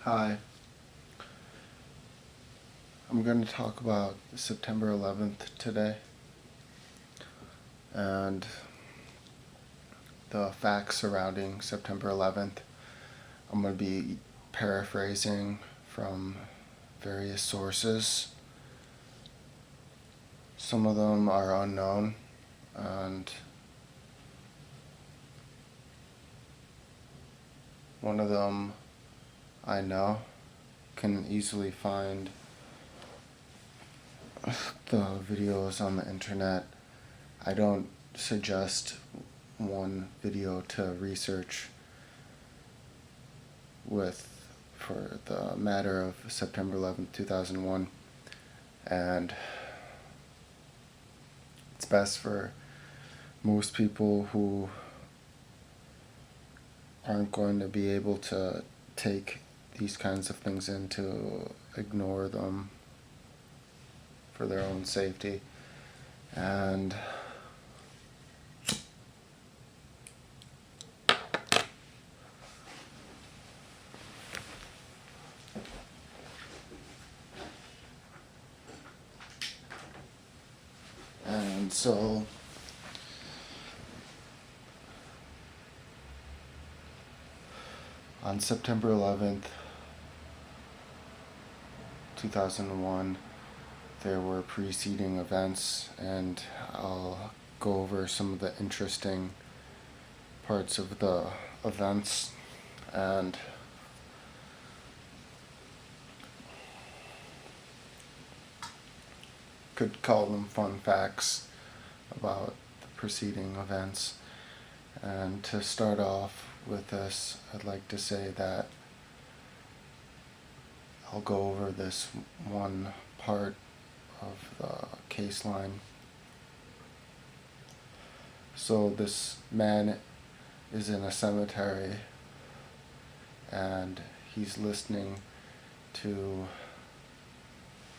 Hi, I'm going to talk about September 11th today and the facts surrounding September 11th. I'm going to be paraphrasing from various sources. Some of them are unknown, and one of them I know. Can easily find the videos on the internet. I don't suggest one video to research with for the matter of September 11th, 2001, and it's best for most people who aren't going to be able to take these kinds of things in to ignore them for their own safety. And so on September 11th, 2001, there were preceding events, and I'll go over some of the interesting parts of the events and could call them fun facts about the preceding events. And to start off with this, I'd like to say that I'll go over this one part of the case line. So this man is in a cemetery and he's listening to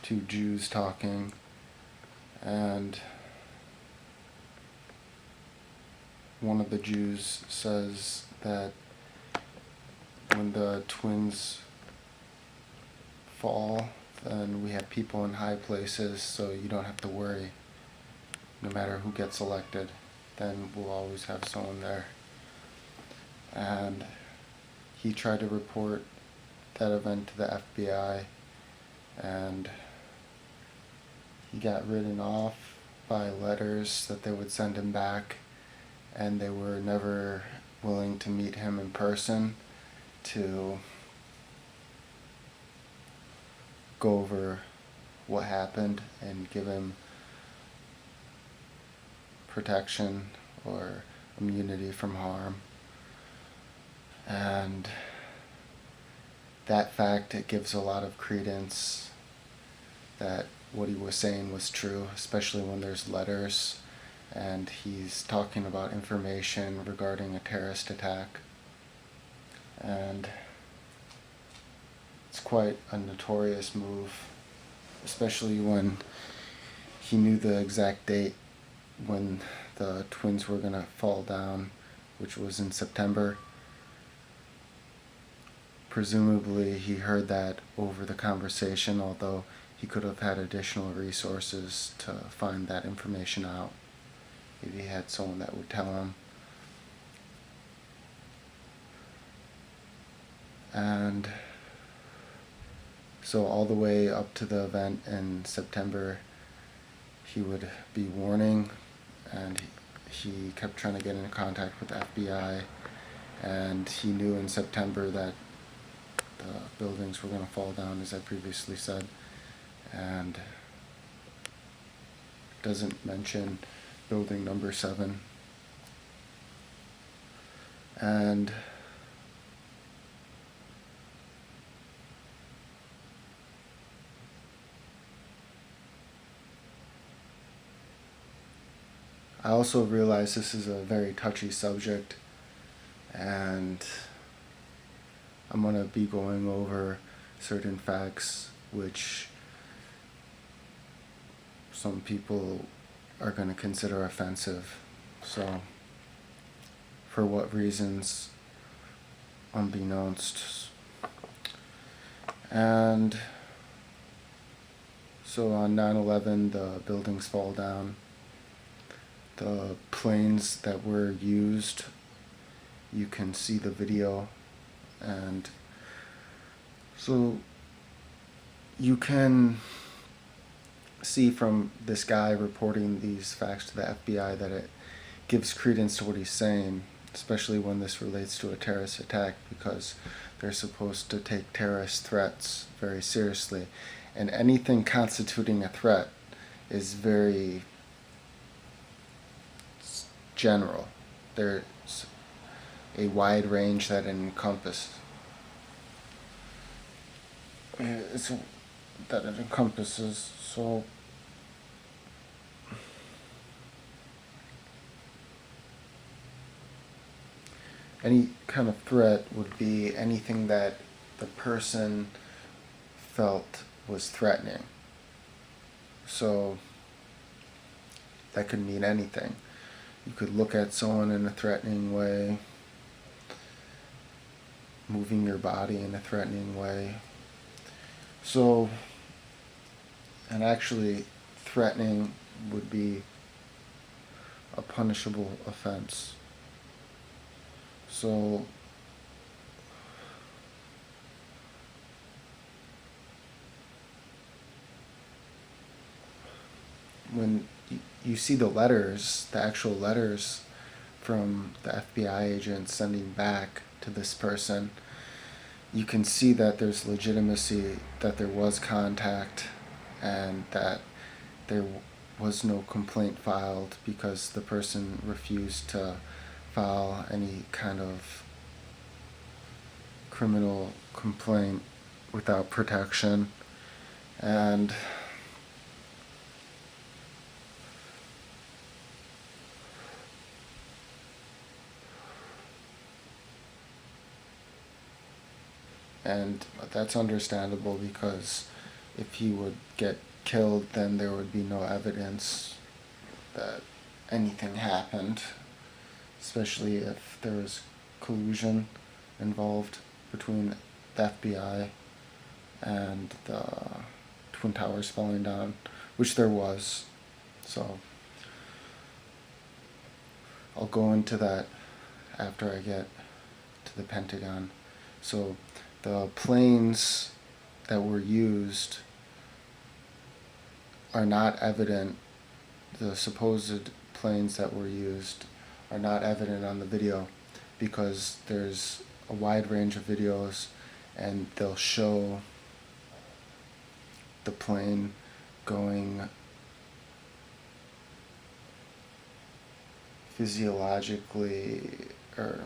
two Jews talking, and one of the Jews says that when the twins fall, then we have people in high places, so you don't have to worry. No matter who gets elected, then we'll always have someone there. And he tried to report that event to the FBI, and he got written off by letters that they would send him back, and they were never willing to meet him in person to go over what happened and give him protection or immunity from harm. And that fact, it gives a lot of credence that what he was saying was true, especially when there's letters and he's talking about information regarding a terrorist attack. And it's quite a notorious move, especially when he knew the exact date when the twins were going to fall down, which was in September. Presumably he heard that over the conversation, although he could have had additional resources to find that information out. Maybe he had someone that would tell him. And so all the way up to the event in September, he would be warning, and he kept trying to get in contact with the FBI, and he knew in September that the buildings were going to fall down, as I previously said, and doesn't mention building number 7. And I also realize this is a very touchy subject, and I'm going to be going over certain facts which some people are going to consider offensive. So, for what reasons, unbeknownst. And so on 9/11, the buildings fall down. The planes that were used, you can see the video, and so you can see from this guy reporting these facts to the FBI that it gives credence to what he's saying, especially when this relates to a terrorist attack, because they're supposed to take terrorist threats very seriously. And anything constituting a threat is very general. There's a wide range that it encompasses. So any kind of threat would be anything that the person felt was threatening. So that could mean anything. You could look at someone in a threatening way, moving your body in a threatening way. So, and actually, threatening would be a punishable offense. So, when you see the letters, the actual letters from the FBI agent sending back to this person, you can see that there's legitimacy, that there was contact, and that there was no complaint filed because the person refused to file any kind of criminal complaint without protection. And that's understandable, because if he would get killed, then there would be no evidence that anything happened, especially if there was collusion involved between the FBI and the Twin Towers falling down, which there was. So I'll go into that after I get to the Pentagon. So the planes that were used are not evident. The supposed planes that were used are not evident on the video, because there's a wide range of videos and they'll show the plane going physiologically or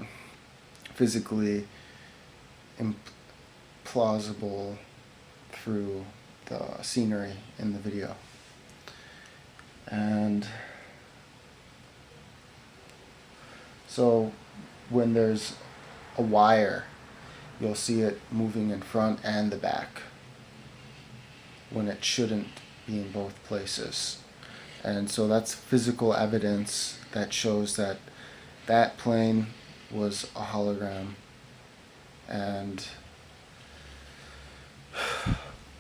physically implausible through the scenery in the video. And so when there's a wire, you'll see it moving in front and the back when it shouldn't be in both places. And so that's physical evidence that shows that that plane was a hologram. And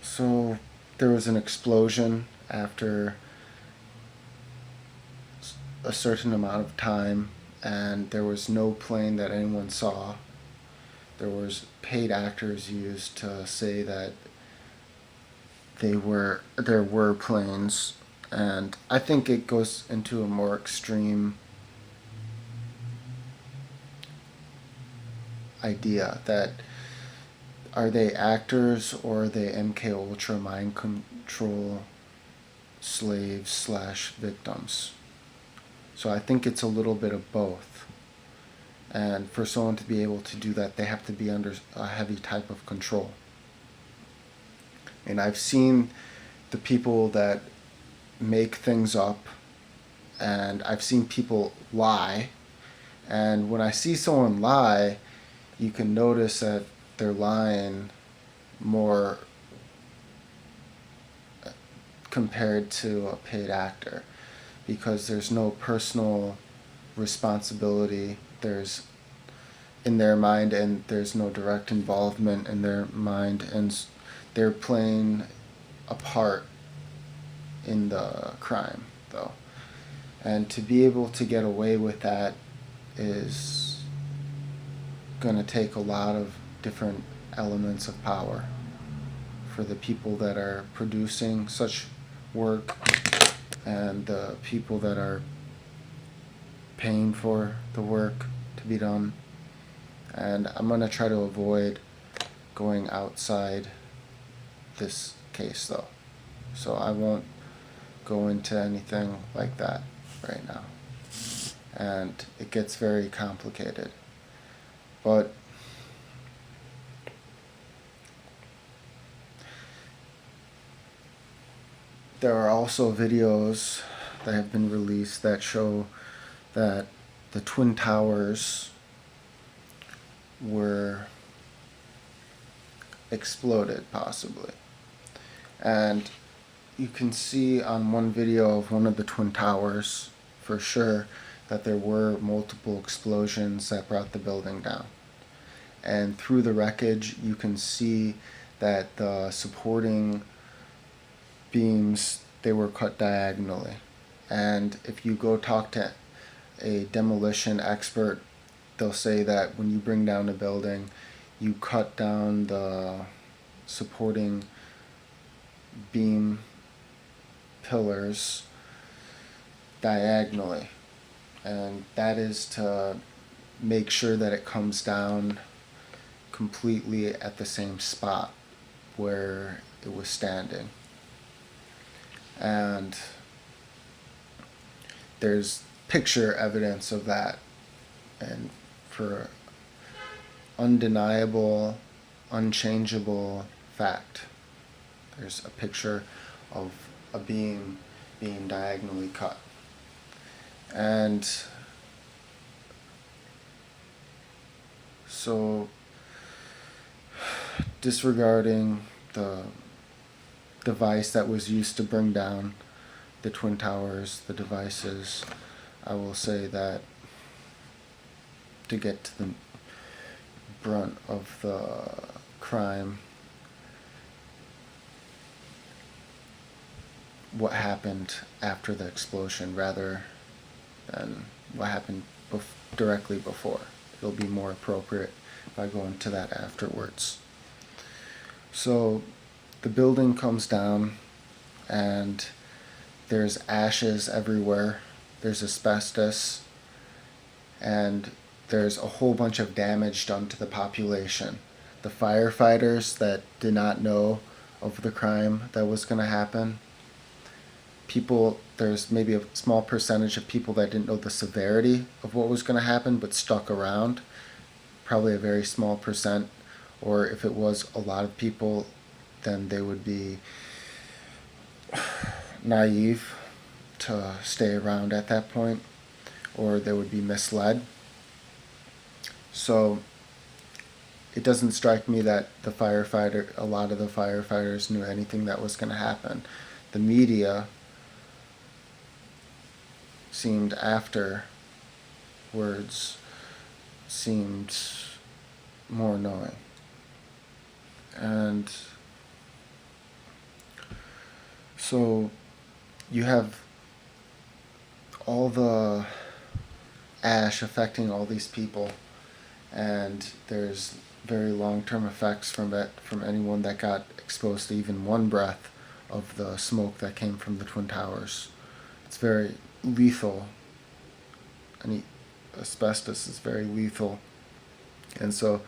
so there was an explosion after a certain amount of time, and there was no plane that anyone saw. There was paid actors used to say that there were planes, and I think it goes into a more extreme idea that are they actors or are they MK Ultra mind control slaves / victims? So I think it's a little bit of both. And for someone to be able to do that, they have to be under a heavy type of control. And I've seen the people that make things up, and I've seen people lie. And when I see someone lie, you can notice that they're lying more compared to a paid actor, because there's no personal responsibility there's in their mind, and there's no direct involvement in their mind, and they're playing a part in the crime, though. And to be able to get away with that is going to take a lot of different elements of power for the people that are producing such work and the people that are paying for the work to be done. And I'm going to try to avoid going outside this case, though. So I won't go into anything like that right now. And it gets very complicated. But there are also videos that have been released that show that the Twin Towers were exploded, possibly. And you can see on one video of one of the Twin Towers, for sure, that there were multiple explosions that brought the building down. And through the wreckage, you can see that the supporting beams, they were cut diagonally. And if you go talk to a demolition expert, they'll say that when you bring down a building, you cut down the supporting beam pillars diagonally. And that is to make sure that it comes down completely at the same spot where it was standing. And there's picture evidence of that. And for undeniable, unchangeable fact, there's a picture of a beam being diagonally cut. And so, disregarding the device that was used to bring down the Twin Towers, the devices, I will say that to get to the brunt of the crime, what happened after the explosion rather than what happened directly before. It'll be more appropriate if I go into that afterwards. So the building comes down and there's ashes everywhere. There's asbestos and there's a whole bunch of damage done to the population. The firefighters that did not know of the crime that was going to happen, there's maybe a small percentage of people that didn't know the severity of what was going to happen but stuck around, probably a very small percent, or if it was a lot of people, then they would be naive to stay around at that point, or they would be misled. So it doesn't strike me that a lot of the firefighters knew anything that was going to happen. The media seemed more knowing. And so you have all the ash affecting all these people, and there's very long-term effects from it, from anyone that got exposed to even one breath of the smoke that came from the Twin Towers. It's very lethal. Asbestos is very lethal. And so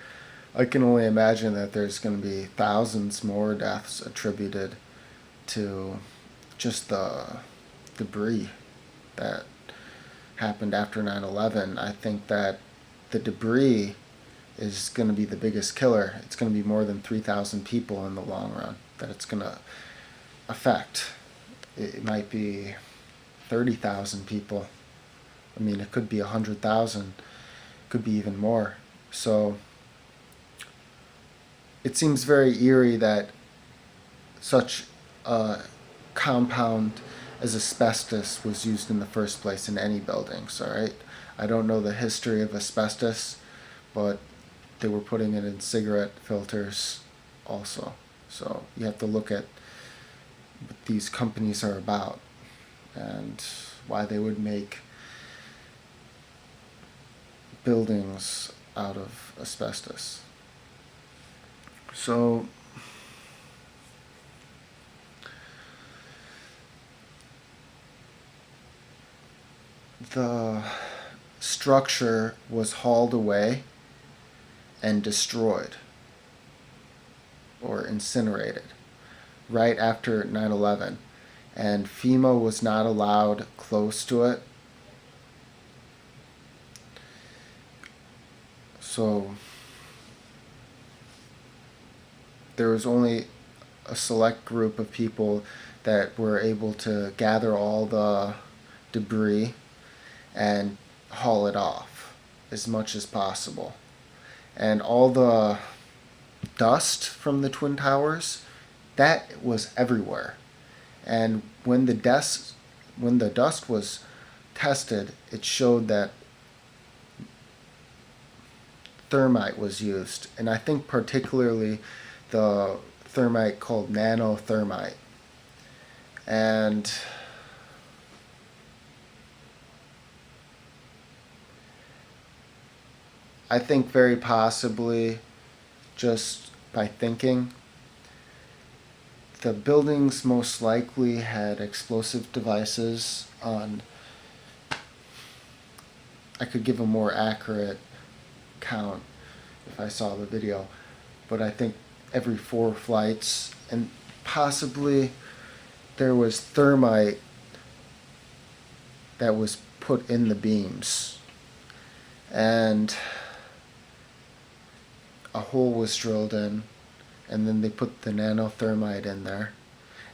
I can only imagine that there's going to be thousands more deaths attributed to just the debris that happened after 9/11. I think that the debris is going to be the biggest killer. It's going to be more than 3,000 people in the long run that it's going to affect. It might be 30,000 people. I mean, it could be 100,000, could be even more. So it seems very eerie that such a compound as asbestos was used in the first place in any buildings, all right? I don't know the history of asbestos, but they were putting it in cigarette filters also. So you have to look at what these companies are about and why they would make buildings out of asbestos. So the structure was hauled away and destroyed or incinerated right after 9/11, and FEMA was not allowed close to it. So there was only a select group of people that were able to gather all the debris and haul it off as much as possible. And all the dust from the Twin Towers, that was everywhere. And when the dust was tested, it showed that thermite was used, and I think particularly the thermite called nanothermite. And I think very possibly, just by thinking, the buildings most likely had explosive devices on. I could give a more accurate count if I saw the video, but I think every 4 flights, and possibly there was thermite that was put in the beams, and a hole was drilled in, and then they put the nanothermite in there,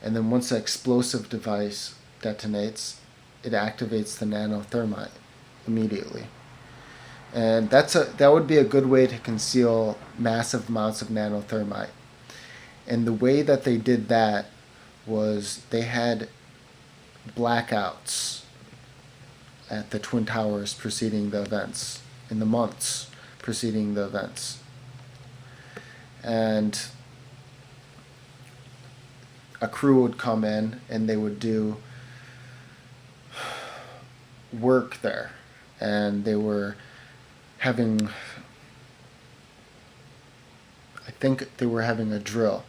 and then once the explosive device detonates, it activates the nanothermite immediately. And that would be a good way to conceal massive amounts of nanothermite. And the way that they did that was they had blackouts at the Twin Towers preceding the events, in the months preceding the events. And a crew would come in and they would do work there. And they were having, I think they were having a drill.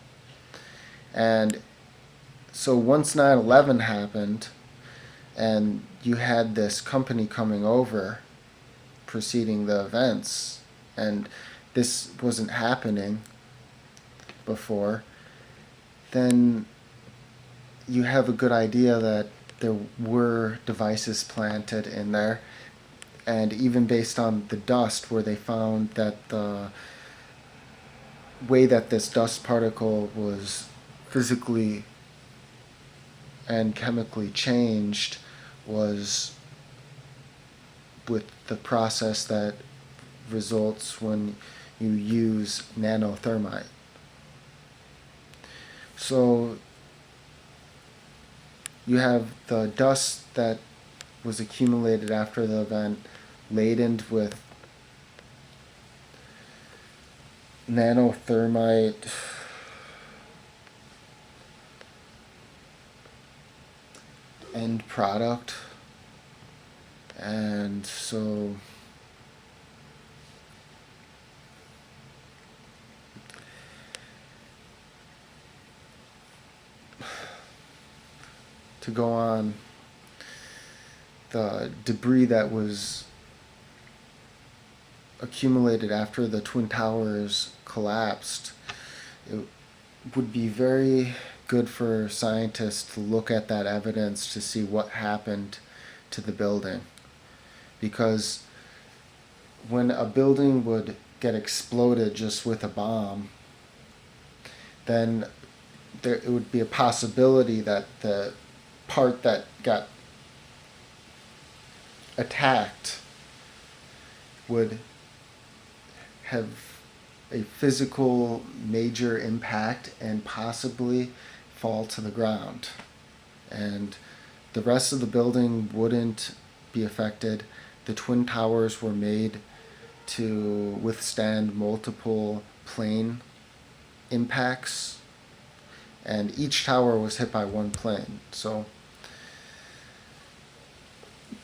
And so once 9/11 happened, and you had this company coming over preceding the events, and this wasn't happening before, then you have a good idea that there were devices planted in there. And even based on the dust, where they found that the way that this dust particle was physically and chemically changed was with the process that results when you use nanothermite. So you have the dust that was accumulated after the event, laden with nanothermite end product. And so to go on, the debris that was accumulated after the Twin Towers collapsed, it would be very good for scientists to look at that evidence to see what happened to the building. Because when a building would get exploded just with a bomb, then it would be a possibility that the part that got attacked would have a physical major impact and possibly fall to the ground. And the rest of the building wouldn't be affected. The Twin Towers were made to withstand multiple plane impacts and each tower was hit by one plane. So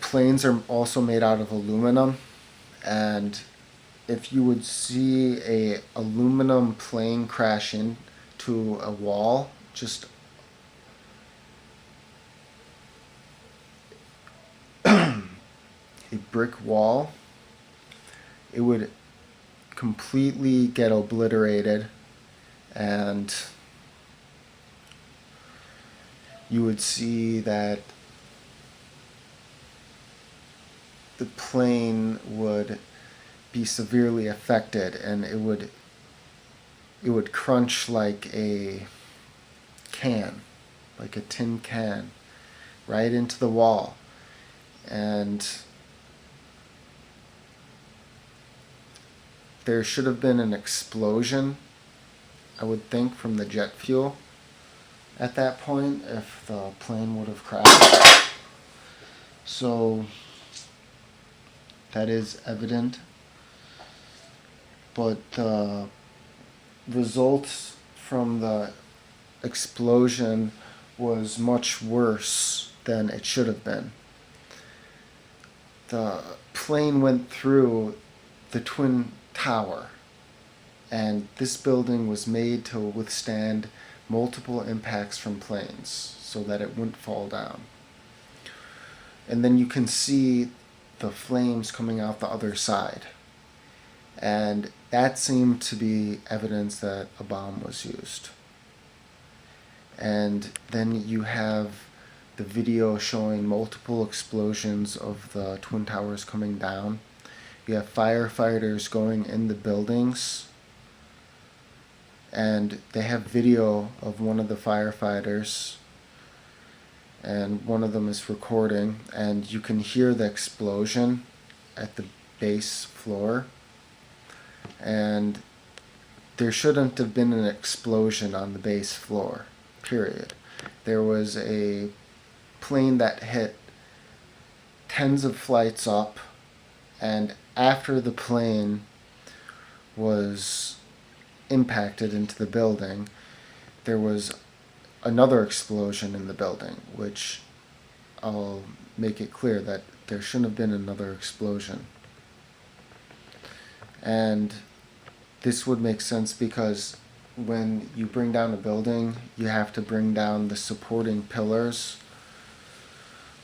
planes are also made out of aluminum, and if you would see a aluminum plane crash into a wall, just a brick wall, it would completely get obliterated, and you would see that the plane would be severely affected, and it would crunch like a can, like a tin can, right into the wall. And there should have been an explosion, I would think, from the jet fuel at that point if the plane would have crashed. So that is evident. But the results from the explosion was much worse than it should have been. The plane went through the Twin Tower, and this building was made to withstand multiple impacts from planes so that it wouldn't fall down. And then you can see the flames coming out the other side, and that seemed to be evidence that a bomb was used. And then you have the video showing multiple explosions of the Twin Towers coming down. You have firefighters going in the buildings, and they have video of one of the firefighters, and one of them is recording, and you can hear the explosion at the base floor. And there shouldn't have been an explosion on the base floor, period. There was a plane that hit tens of flights up, and after the plane was impacted into the building, there was another explosion in the building, which I'll make it clear that there shouldn't have been another explosion. And this would make sense because when you bring down a building, you have to bring down the supporting pillars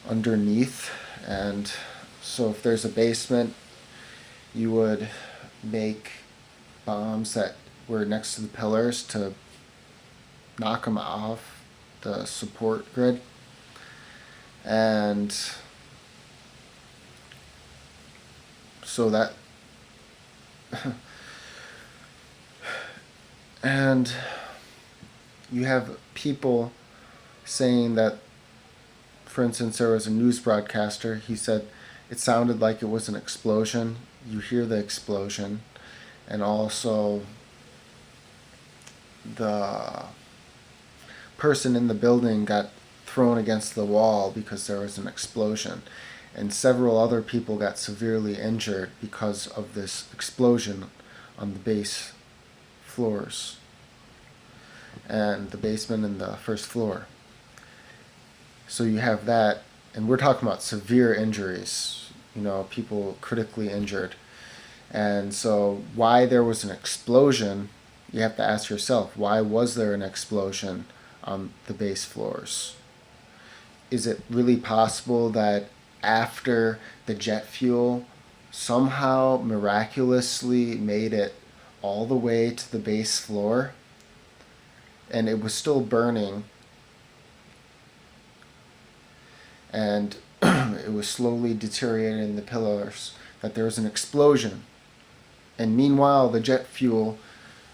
underneath. And so if there's a basement, you would make bombs that were next to the pillars to knock them off the support grid. And so that and you have people saying that, for instance, there was a news broadcaster, he said it sounded like it was an explosion. You hear the explosion, and also the person in the building got thrown against the wall because there was an explosion, and several other people got severely injured because of this explosion on the base floors and the basement and the first floor. So you have that, and we're talking about severe injuries, people critically injured. And so why there was an explosion, you have to ask yourself, why was there an explosion on the base floors? Is it really possible that after the jet fuel somehow miraculously made it all the way to the base floor and it was still burning, and it was slowly deteriorating the pillars, that there was an explosion, and meanwhile the jet fuel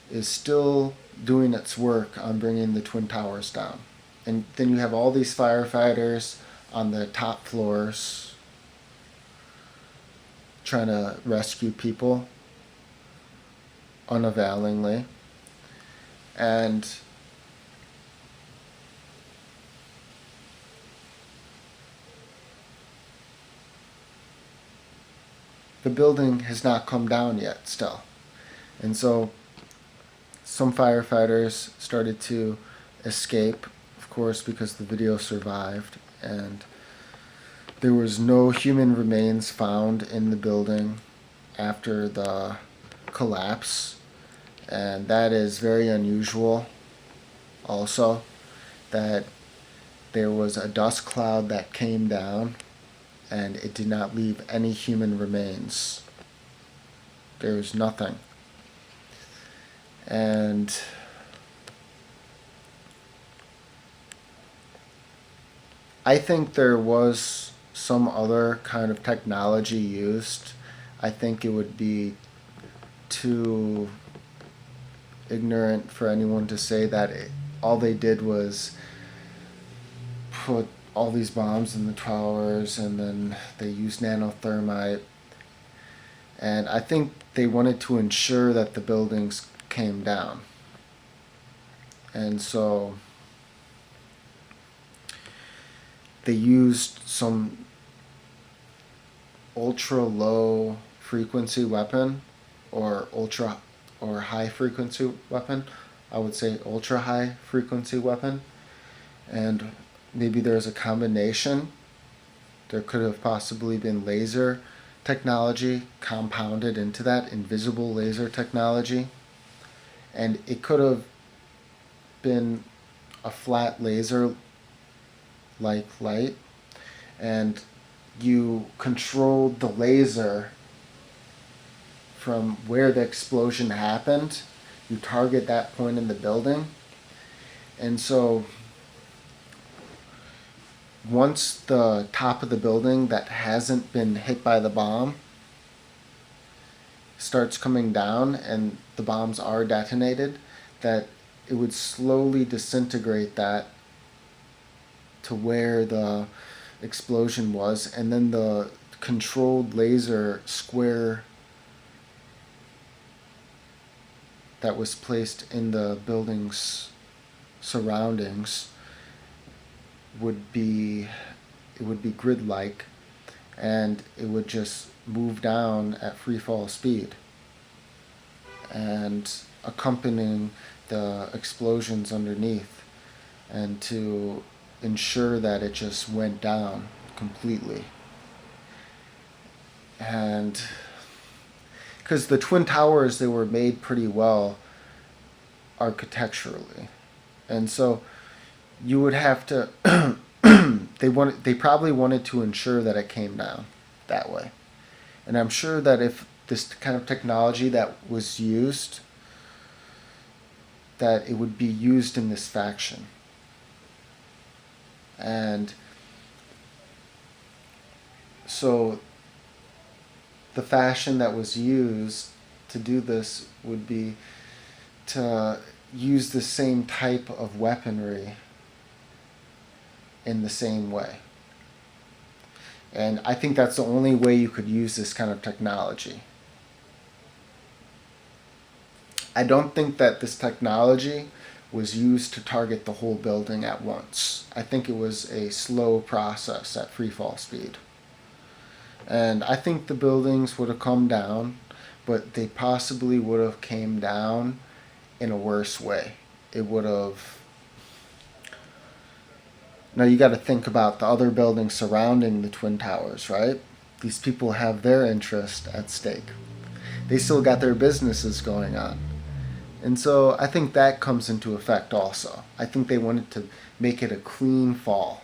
is still doing its work on bringing the Twin Towers down? And then you have all these firefighters on the top floors trying to rescue people unavailingly. And the building has not come down yet still. And so some firefighters started to escape, of course, because the video survived, and there was no human remains found in the building after the collapse, and that is very unusual also, that there was a dust cloud that came down and it did not leave any human remains. There was nothing. And I think there was some other kind of technology used. I think it would be too ignorant for anyone to say that all they did was put all these bombs in the towers and then they used nanothermite. And I think they wanted to ensure that the buildings came down. And so they used some ultra low frequency weapon or high frequency weapon. I would say ultra high frequency weapon. And maybe there's a combination. There could have possibly been laser technology compounded into that, invisible laser technology. And it could have been a flat laser like light, and you controlled the laser from where the explosion happened. You target that point in the building, and so once the top of the building that hasn't been hit by the bomb starts coming down and the bombs are detonated, that it would slowly disintegrate that to where the explosion was, and then the controlled laser square that was placed in the building's surroundings would be grid-like, and it would just move down at free fall speed, and accompanying the explosions underneath, and to ensure that it just went down completely. And because the Twin Towers, they were made pretty well architecturally, and so you would have to they probably wanted to ensure that it came down that way. And I'm sure that if this kind of technology that was used, that it would be used in this faction. And so the fashion that was used to do this would be to use the same type of weaponry in the same way. And I think that's the only way you could use this kind of technology. I don't think that this technology was used to target the whole building at once. I think it was a slow process at free fall speed. And I think the buildings would have come down, but they possibly would have came down in a worse way. It would have... Now you got to think about the other buildings surrounding the Twin Towers, right? These people have their interest at stake. They still got their businesses going on. And so I think that comes into effect also. I think they wanted to make it a clean fall.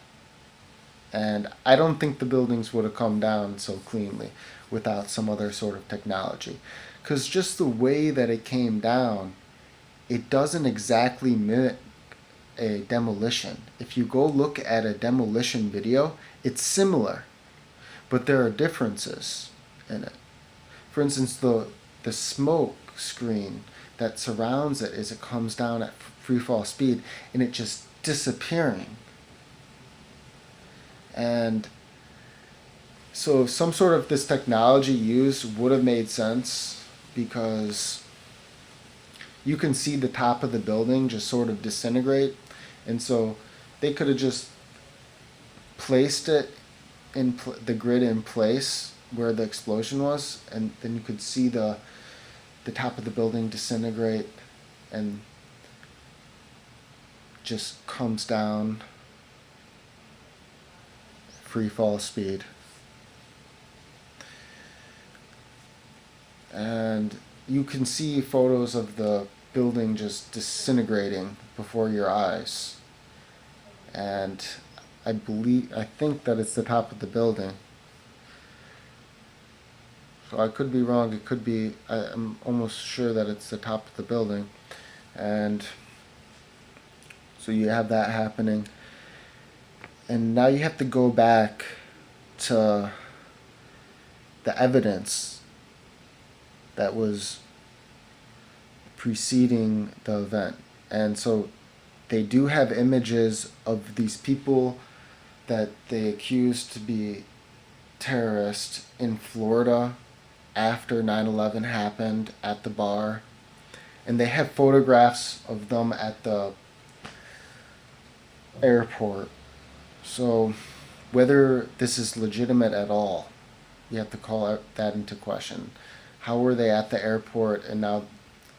And I don't think the buildings would have come down so cleanly without some other sort of technology. Because just the way that it came down, it doesn't exactly mimic a demolition. If you go look at a demolition video, it's similar, but there are differences in it. For instance, the smoke screen that surrounds it as it comes down at free fall speed, and it just disappearing. And so some sort of this technology used would have made sense, because you can see the top of the building just sort of disintegrate. And so they could have just placed it in the grid in place where the explosion was, and then you could see the top of the building disintegrate and just comes down, free fall speed. And you can see photos of the building just disintegrating before your eyes. And I think that it's the top of the building. So I could be wrong. It could be, I'm almost sure that it's the top of the building. And so you have that happening. And now you have to go back to the evidence that was preceding the event. And so they do have images of these people that they accused to be terrorists in Florida after 9/11 happened at the bar. And they have photographs of them at the airport. So whether this is legitimate at all, you have to call that into question. How were they at the airport and now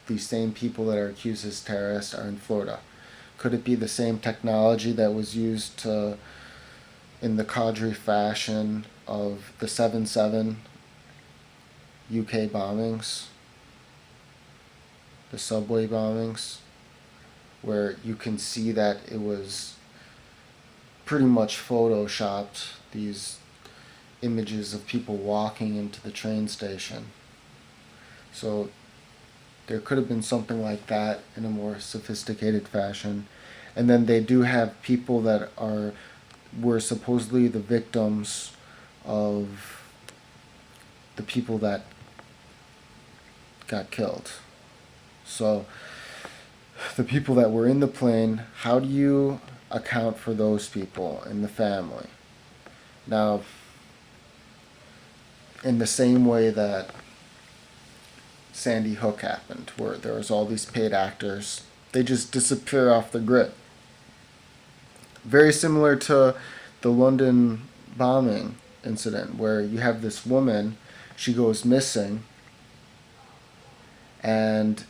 these same people that are accused as terrorists are in Florida? Could it be the same technology that was used in the cadre fashion of the 7/7 UK bombings, the subway bombings, where you can see that it was pretty much photoshopped, these images of people walking into the train station. So there could have been something like that in a more sophisticated fashion. And then they do have people that were supposedly the victims of the people that got killed. So the people that were in the plane, how do you account for those people in the family? Now, in the same way that Sandy Hook happened, where there was all these paid actors, they just disappear off the grid. Very similar to the London bombing incident, where you have this woman, she goes missing, and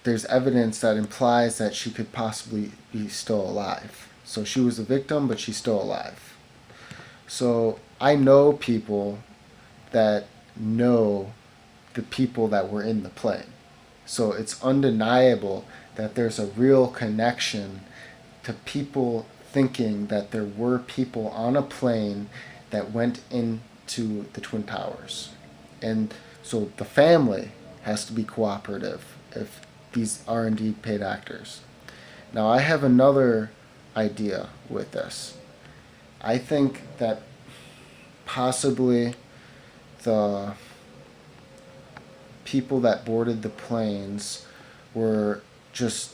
there's evidence that implies that she could possibly be still alive. So she was a victim, but she's still alive. So I know people that know the people that were in the plane. So it's undeniable that there's a real connection to people thinking that there were people on a plane that went into the Twin Towers. And so the family has to be cooperative if these are indeed paid actors. Now I have another idea with this. I think that possibly the people that boarded the planes were just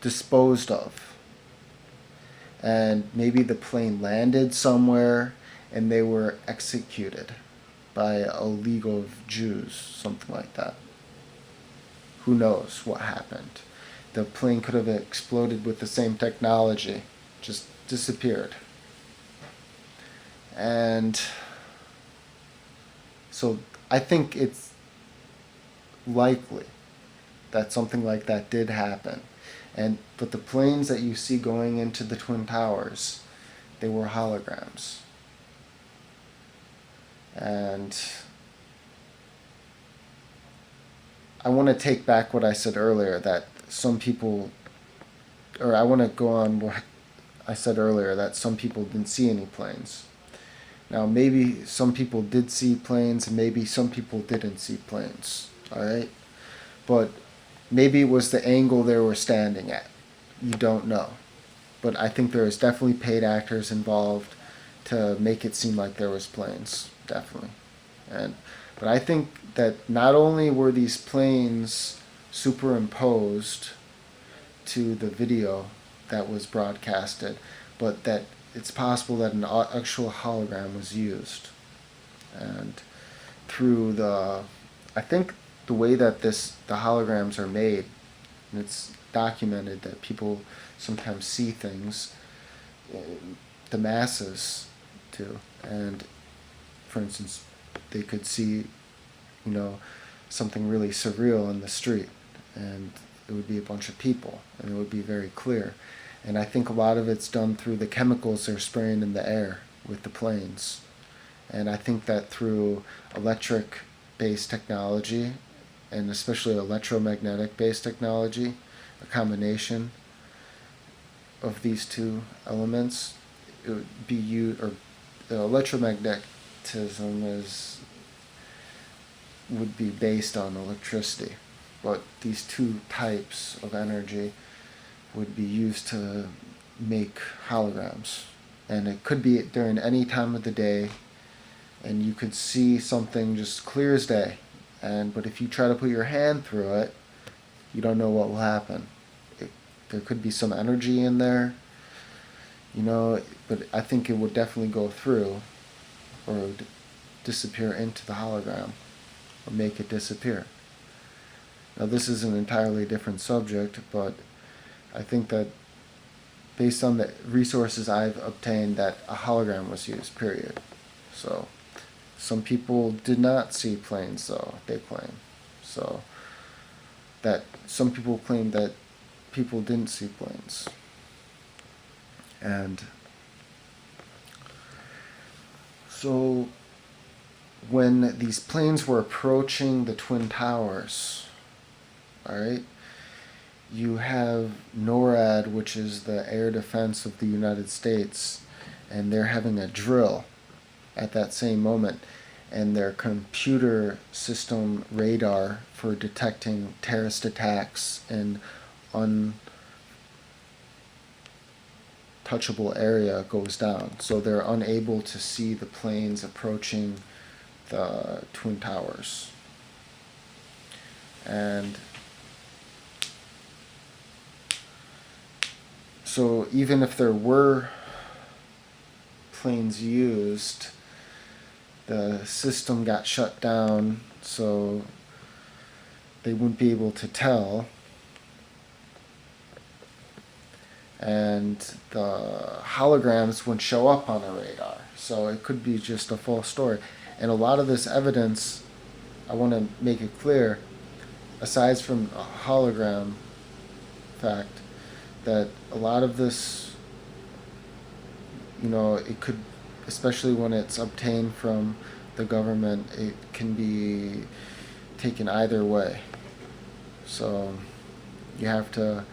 disposed of. And maybe the plane landed somewhere and they were executed by a league of Jews, something like that. Who knows what happened? The plane could have exploded with the same technology, just disappeared. And so I think it's likely that something like that did happen. But the planes that you see going into the Twin Towers, they were holograms. And I want to take back what I said earlier, that some people, or I want to go on what I said earlier, that some people didn't see any planes. Now, maybe some people did see planes, and maybe some people didn't see planes, all right? But maybe it was the angle they were standing at. You don't know. But I think there is definitely paid actors involved to make it seem like there was planes, definitely. But I think that not only were these planes superimposed to the video that was broadcasted, but that it's possible that an actual hologram was used. And through I think the way that the holograms are made, and it's documented that people sometimes see things, the masses too. And for instance, they could see, something really surreal in the street. and it would be a bunch of people, and it would be very clear. And I think a lot of it's done through the chemicals they're spraying in the air with the planes. And I think that through electric-based technology, and especially electromagnetic-based technology, a combination of these two elements, it would be used, or electromagnetism would be based on electricity, but these two types of energy would be used to make holograms, and it could be during any time of the day, and you could see something just clear as day, but if you try to put your hand through it, you don't know what will happen. There could be some energy in there, but I think it would definitely go through, or disappear into the hologram, or make it disappear. Now this is an entirely different subject, but I think that based on the resources I've obtained, that a hologram was used, period. So some people did not see planes, though, they claim. So that some people claim that people didn't see planes. And so when these planes were approaching the Twin Towers, all right, you have NORAD, which is the air defense of the United States, and they're having a drill at that same moment, and their computer system radar for detecting terrorist attacks and untouchable area goes down. So they're unable to see the planes approaching the Twin Towers. And so even if there were planes used, the system got shut down, so they wouldn't be able to tell. And the holograms wouldn't show up on the radar. So it could be just a false story. And a lot of this evidence, I want to make it clear, aside from a hologram fact, that a lot of this, it could, especially when it's obtained from the government, it can be taken either way. So you have to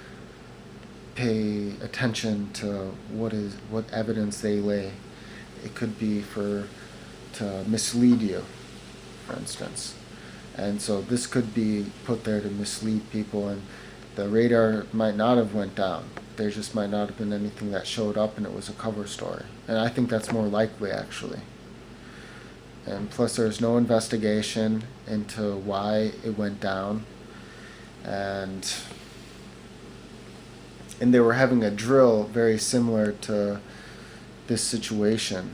pay attention to what evidence they lay. It could be to mislead you, for instance. And so this could be put there to mislead people, and the radar might not have went down. There just might not have been anything that showed up, and it was a cover story. And I think that's more likely, actually. And plus there's no investigation into why it went down. And they were having a drill very similar to this situation.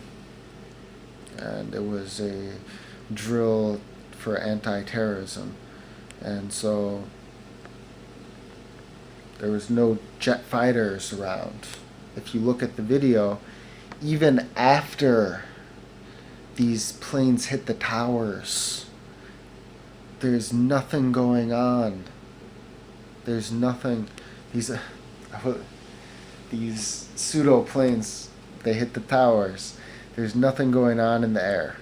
And it was a drill for anti-terrorism. And so there was no jet fighters around. If you look at the video, even after these planes hit the towers, there's nothing going on. There's nothing. These pseudo planes, they hit the towers. There's nothing going on in the air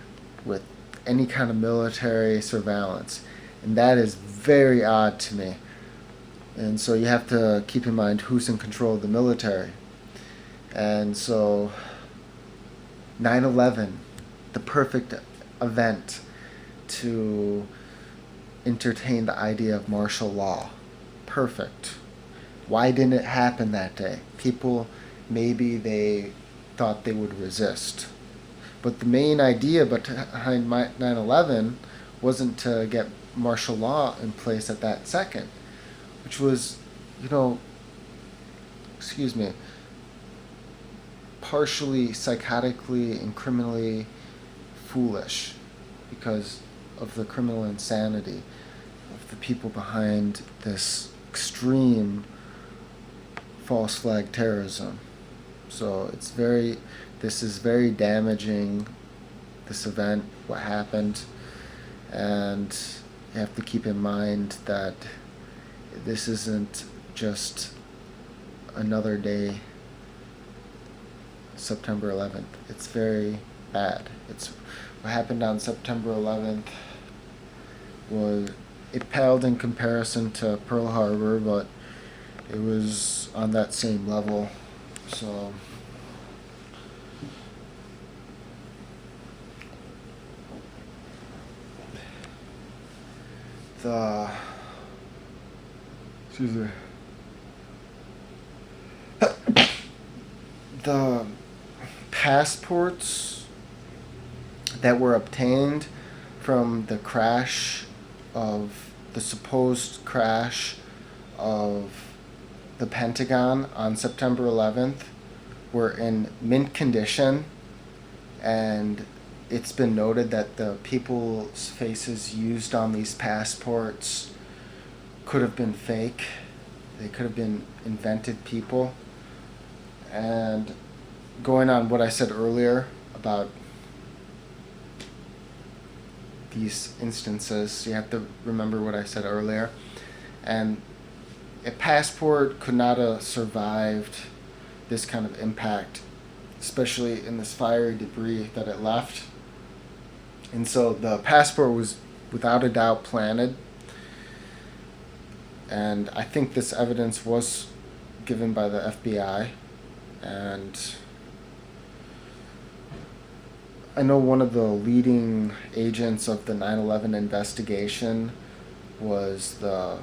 with any kind of military surveillance. And that is very odd to me. And so you have to keep in mind who's in control of the military. And so 9/11, the perfect event to entertain the idea of martial law. Perfect. Why didn't it happen that day? People, maybe they thought they would resist. But the main idea behind 9/11 wasn't to get martial law in place at that second, which was, partially psychotically and criminally foolish because of the criminal insanity of the people behind this extreme false flag terrorism. So this is very damaging, this event, what happened, and you have to keep in mind that this isn't just another day, September 11th. It's very bad. It's what happened on September 11th was, it paled in comparison to Pearl Harbor, but it was on that same level. So excuse me. The passports that were obtained from the crash of the supposed crash of the Pentagon on September 11th were in mint condition, and it's been noted that the people's faces used on these passports could have been fake. They could have been invented people. And going on what I said earlier about these instances, you have to remember what I said earlier. And a passport could not have survived this kind of impact, especially in this fiery debris that it left. And so the passport was without a doubt planted. And I think this evidence was given by the FBI. And I know one of the leading agents of the 9/11 investigation was the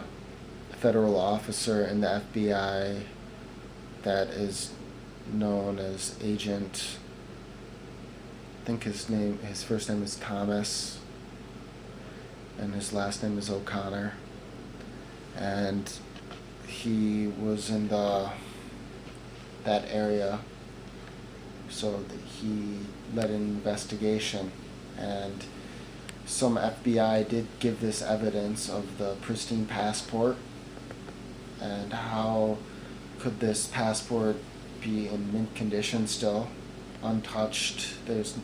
federal officer in the FBI that is known as Agent, I think his first name is Thomas, and his last name is O'Connor. And he was in that area, so he led an investigation, and some FBI did give this evidence of the pristine passport. And how could this passport be in mint condition still, untouched? There's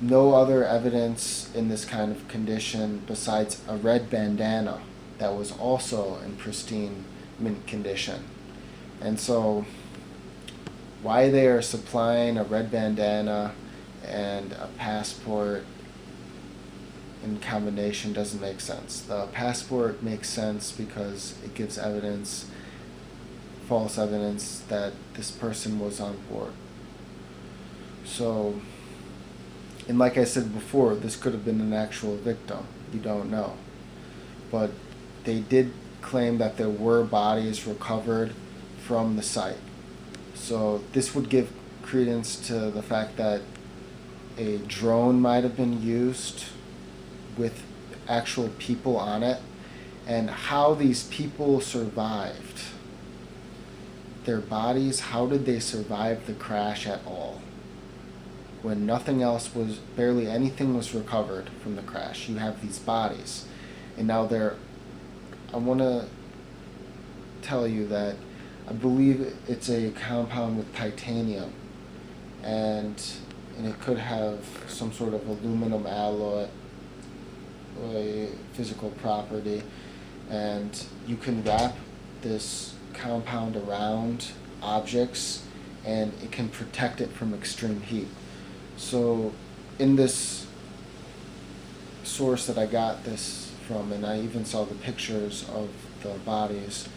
no other evidence in this kind of condition besides a red bandana that was also in pristine mint condition. And so why they are supplying a red bandana and a passport in combination doesn't make sense. The passport makes sense because it gives evidence, false evidence, that this person was on board. So, and like I said before, this could have been an actual victim. You don't know. But they did claim that there were bodies recovered from the site. So this would give credence to the fact that a drone might have been used with actual people on it, and how these people survived. Their bodies, how did they survive the crash at all? When nothing else was, barely anything was recovered from the crash. You have these bodies. And now I want to tell you that I believe it's a compound with titanium, and it could have some sort of aluminum alloy, a physical property, and you can wrap this compound around objects and it can protect it from extreme heat. So in this source that I got this from, and I even saw the pictures of the bodies,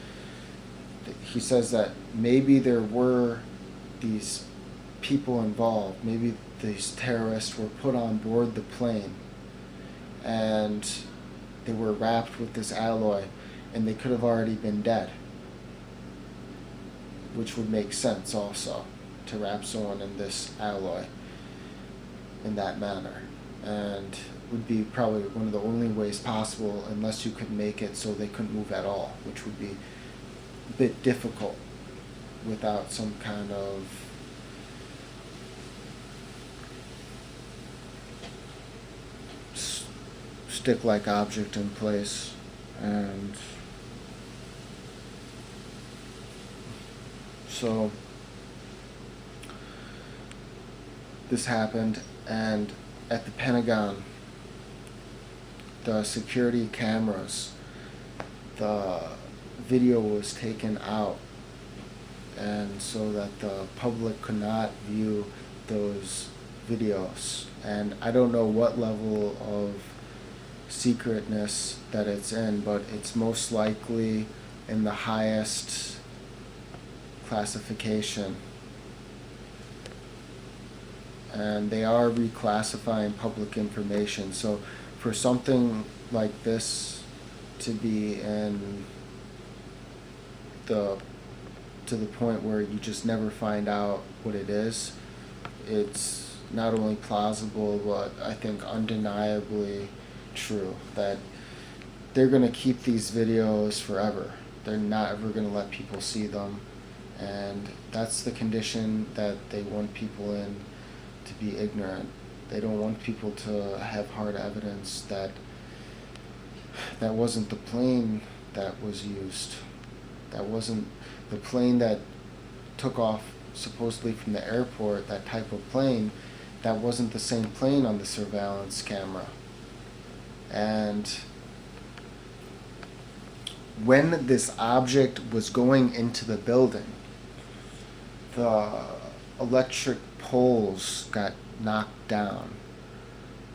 he says that maybe there were these people involved, maybe these terrorists were put on board the plane and they were wrapped with this alloy, and they could have already been dead, which would make sense also, to wrap someone in this alloy in that manner, and would be probably one of the only ways possible, unless you could make it so they couldn't move at all, which would be a bit difficult without some kind of stick-like object in place. And so this happened, and at the Pentagon, the security cameras, the video was taken out, and so that the public could not view those videos. And I don't know what level of secretness that it's in, but it's most likely in the highest classification. And they are reclassifying public information. So for something like this to be in to the point where you just never find out what it is, it's not only plausible, but I think undeniably true that they're going to keep these videos forever. They're not ever going to let people see them, and that's the condition that they want people in, to be ignorant. They don't want people to have hard evidence that that wasn't the plane that was used. That wasn't the plane that took off supposedly from the airport, that type of plane. That wasn't the same plane on the surveillance camera. And when this object was going into the building, the electric poles got knocked down.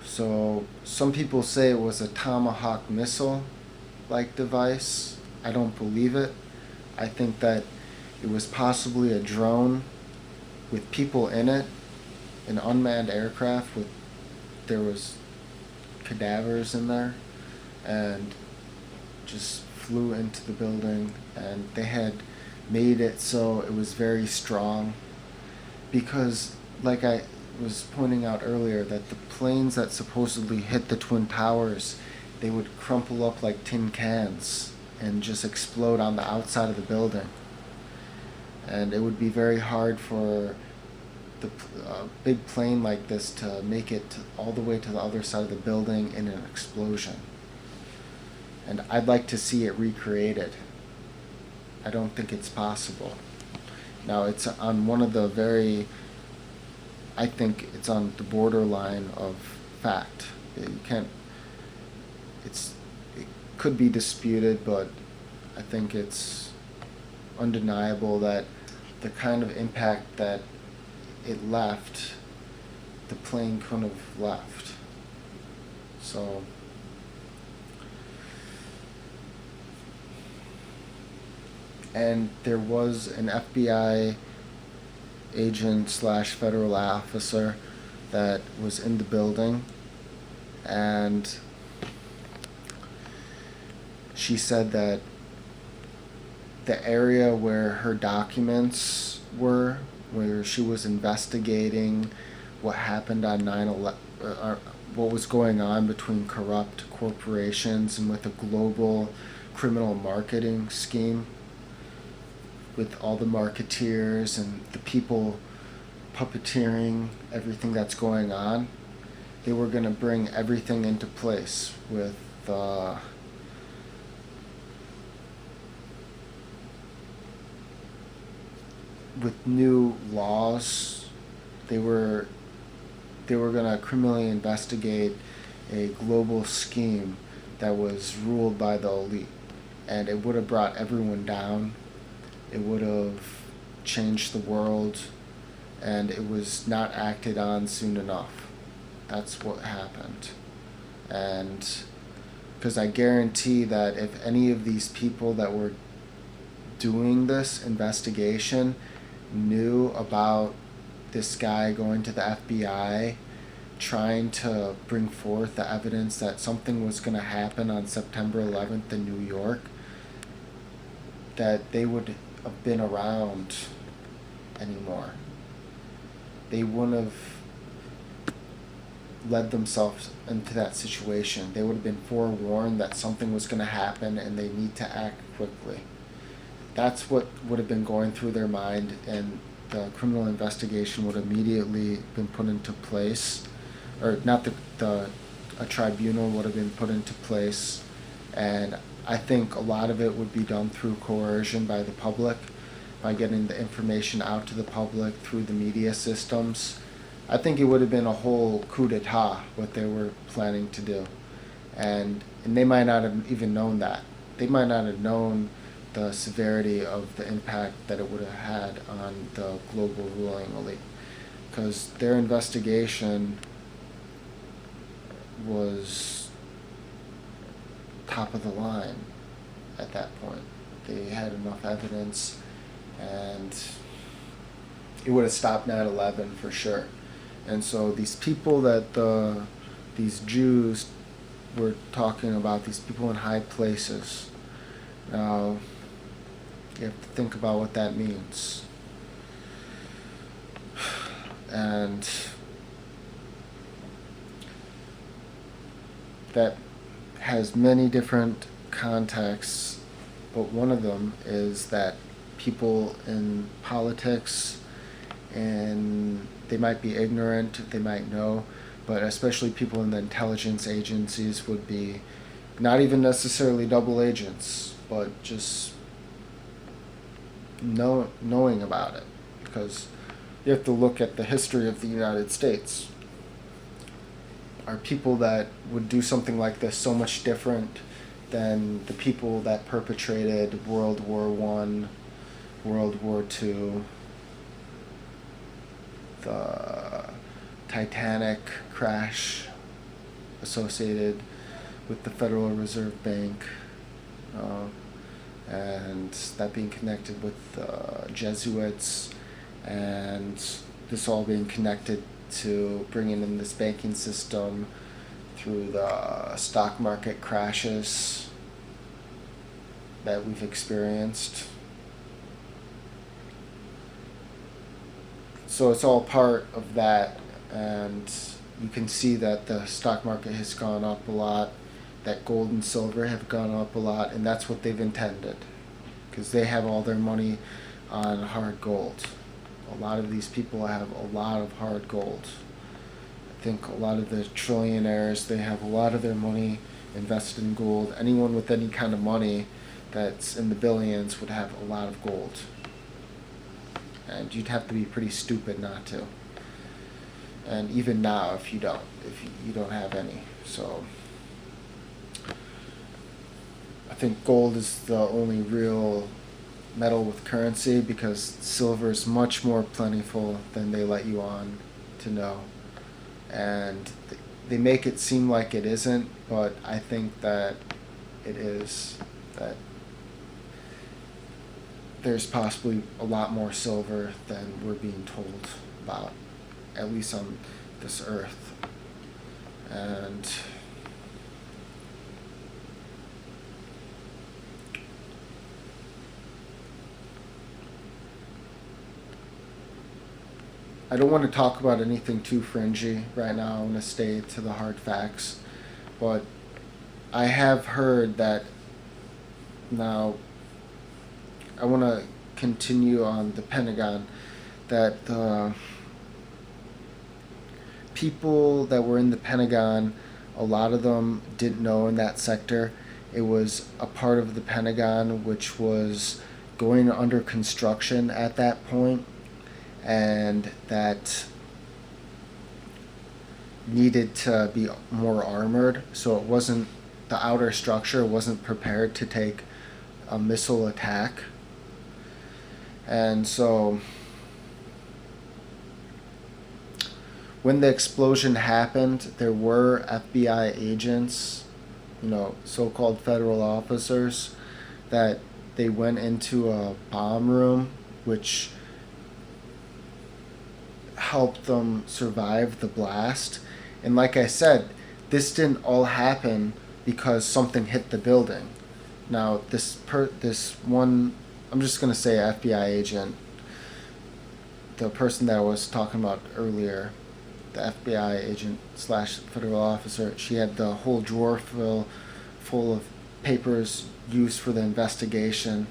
So some people say it was a Tomahawk missile-like device. I don't believe it. I think that it was possibly a drone with people in it, an unmanned aircraft with, there was cadavers in there, and just flew into the building. And they had made it so it was very strong, because like I was pointing out earlier, that the planes that supposedly hit the Twin Towers, they would crumple up like tin cans and just explode on the outside of the building. And it would be very hard for the big plane like this to make it all the way to the other side of the building in an explosion. And I'd like to see it recreated. I don't think it's possible. Now, it's on one of the very, I think it's on the borderline of fact. You can't, it could be disputed, but I think it's undeniable that the kind of impact that it left, the plane couldn't have left. So and there was an FBI agent / federal officer that was in the building, and she said that the area where her documents were, where she was investigating what happened on 9/11, what was going on between corrupt corporations and with a global criminal marketing scheme, with all the marketeers and the people puppeteering everything that's going on. They were going to bring everything into place with new laws. They were going to criminally investigate a global scheme that was ruled by the elite, and it would have brought everyone down. It would have changed the world, and it was not acted on soon enough. That's what happened. And because I guarantee that if any of these people that were doing this investigation knew about this guy going to the FBI, trying to bring forth the evidence that something was going to happen on September 11th in New York, that they would have been around anymore. They wouldn't have led themselves into that situation. They would have been forewarned that something was going to happen and they need to act quickly. That's what would have been going through their mind, and the criminal investigation would immediately been put into place, or not a tribunal would have been put into place, and I think a lot of it would be done through coercion by the public, by getting the information out to the public through the media systems. I think it would have been a whole coup d'etat, what they were planning to do. And they might not have even known that. They might not have known the severity of the impact that it would have had on the global ruling elite, because their investigation was top of the line at that point. They had enough evidence, and it would have stopped 9/11 for sure. And so these people that these Jews were talking about, these people in high places, now you have to think about what that means. And that has many different contexts, but one of them is that people in politics, and they might be ignorant, they might know, but especially people in the intelligence agencies would be not even necessarily double agents, but just knowing about it, because you have to look at the history of the United States. Are people that would do something like this so much different than the people that perpetrated World War I, World War II, the Titanic crash associated with the Federal Reserve Bank, and that being connected with the Jesuits, and this all being connected to bringing in this banking system through the stock market crashes that we've experienced. So it's all part of that, and you can see that the stock market has gone up a lot, that gold and silver have gone up a lot, and that's what they've intended, because they have all their money on hard gold. A lot of these people have a lot of hard gold. I think a lot of the trillionaires, they have a lot of their money invested in gold. Anyone with any kind of money that's in the billions would have a lot of gold. And you'd have to be pretty stupid not to. And even now, if you don't have any. So I think gold is the only real metal with currency, because silver is much more plentiful than they let you on to know. And they make it seem like it isn't, but I think that it is. That there's possibly a lot more silver than we're being told about, at least on this earth. And I don't want to talk about anything too fringy right now. I want to stay to the hard facts. But I have heard that now, I want to continue on the Pentagon, that the people that were in the Pentagon, a lot of them didn't know in that sector. It was a part of the Pentagon which was going under construction at that point, and that needed to be more armored, so it wasn't, the outer structure wasn't prepared to take a missile attack. And so when the explosion happened, there were FBI agents, so-called federal officers, that they went into a bomb room, which helped them survive the blast. And like I said, this didn't all happen because something hit the building. Now, this one, I'm just going to say FBI agent, the person that I was talking about earlier, the FBI agent / federal officer, she had the whole drawer full of papers used for the investigation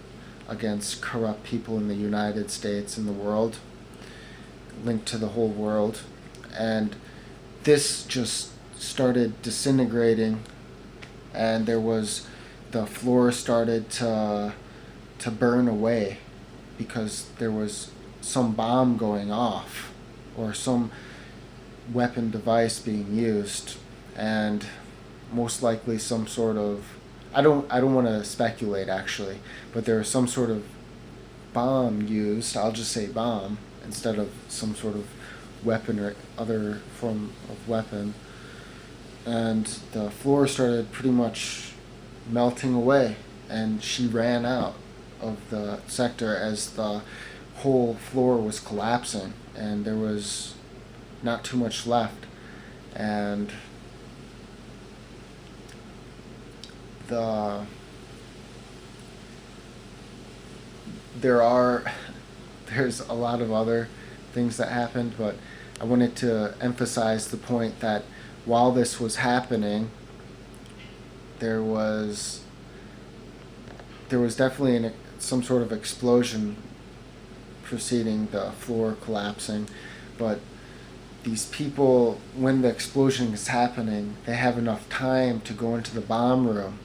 against corrupt people in the United States and the world, linked to the whole world. And this just started disintegrating, and the floor started to burn away, because there was some bomb going off, or some weapon device being used, and most likely some sort of I don't want to speculate actually, but there was some sort of bomb used. I'll just say bomb instead of some sort of weapon or other form of weapon. And the floor started pretty much melting away, and she ran out of the sector as the whole floor was collapsing, and there was not too much left. And the there's a lot of other things that happened, but I wanted to emphasize the point that while this was happening, there was definitely some sort of explosion preceding the floor collapsing. But these people, when the explosion is happening, they have enough time to go into the bomb room,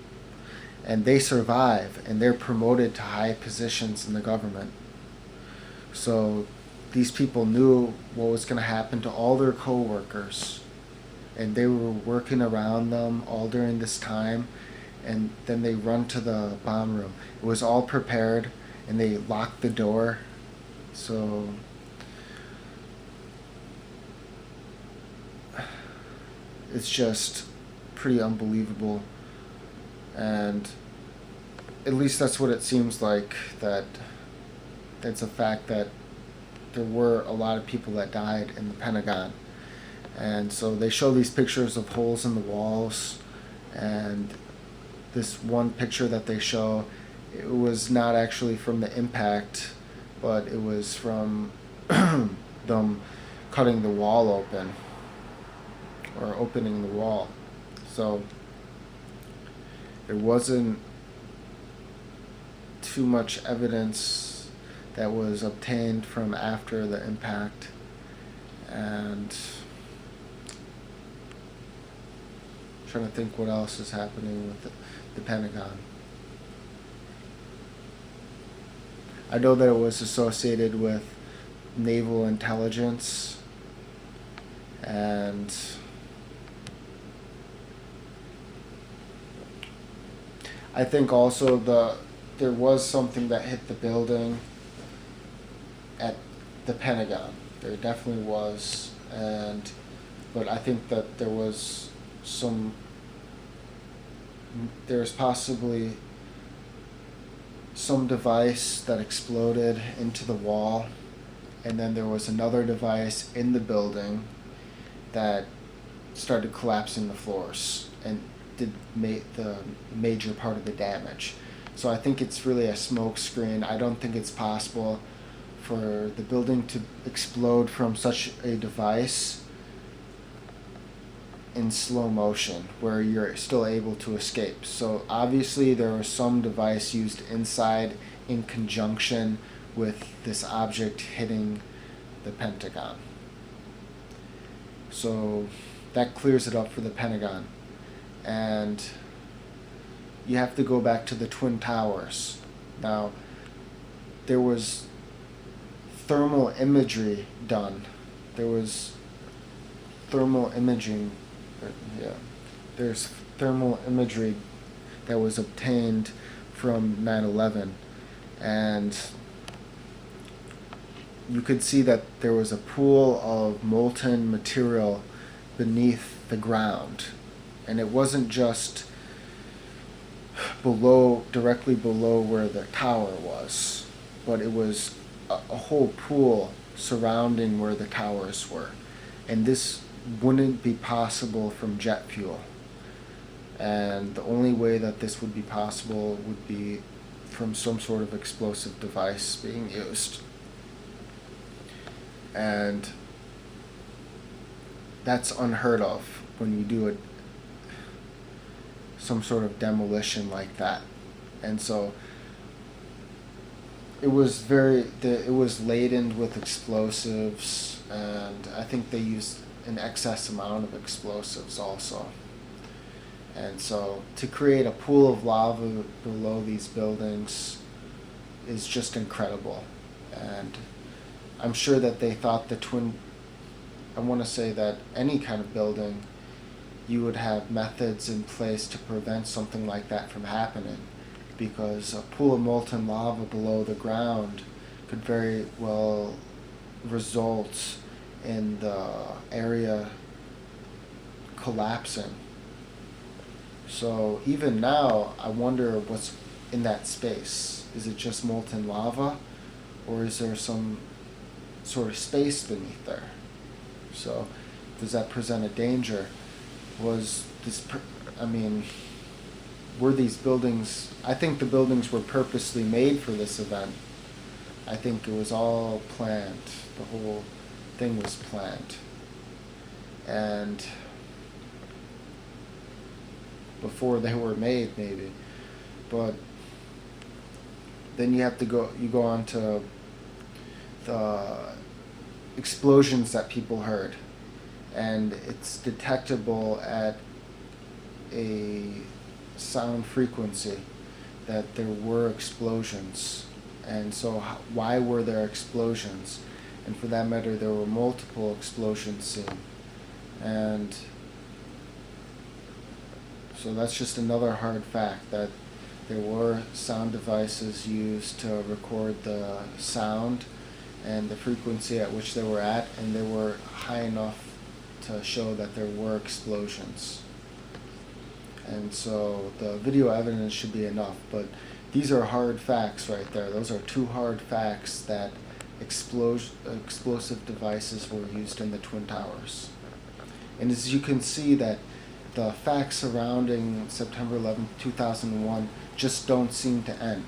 and they survive, and they're promoted to high positions in the government. So these people knew what was going to happen to all their co-workers, and they were working around them all during this time, and then they run to the bomb room. It was all prepared, and they locked the door. So it's just pretty unbelievable, and at least that's what it seems like, that it's a fact that there were a lot of people that died in the Pentagon. And so they show these pictures of holes in the walls, and this one picture that they show, it was not actually from the impact, but it was from them cutting the wall open, or opening the wall. So there wasn't too much evidence that was obtained from after the impact. And I'm trying to think what else is happening with the Pentagon. I know that it was associated with naval intelligence, and I think also there was something that hit the building at the Pentagon. There definitely was, but I think that there was possibly some device that exploded into the wall, and then there was another device in the building that started collapsing the floors and did the major part of the damage. So I think it's really a smoke screen. I don't think it's possible for the building to explode from such a device in slow motion where you're still able to escape. So obviously there was some device used inside in conjunction with this object hitting the Pentagon. So that clears it up for the Pentagon. And you have to go back to the Twin Towers. Now, there was thermal imagery done. There was thermal imaging. There's thermal imagery that was obtained from 9/11, and you could see that there was a pool of molten material beneath the ground, and it wasn't just directly below where the tower was, but it was a whole pool surrounding where the towers were, and this wouldn't be possible from jet fuel. And the only way that this would be possible would be from some sort of explosive device being used. And that's unheard of when you do some sort of demolition like that. And so it was laden with explosives, and I think they used an excess amount of explosives also. And so to create a pool of lava below these buildings is just incredible. And I'm sure that they thought I want to say that any kind of building you would have methods in place to prevent something like that from happening, because a pool of molten lava below the ground could very well result in the area collapsing. So even now, I wonder what's in that space. Is it just molten lava, or is there some sort of space beneath there? So does that present a danger? Was this, were these buildings, I think the buildings were purposely made for this event. I think it was all planned. The whole thing was planned. And before they were made, maybe. But then you go on to the explosions that people heard. And it's detectable at a sound frequency that there were explosions. And so why were there explosions? And for that matter, there were multiple explosions seen. And so that's just another hard fact, that there were sound devices used to record the sound and the frequency at which they were at, and they were high enough to show that there were explosions. And so the video evidence should be enough, but these are hard facts right there. Those are two hard facts, that explosive devices were used in the Twin Towers. And as you can see, that the facts surrounding September 11th, 2001 just don't seem to end.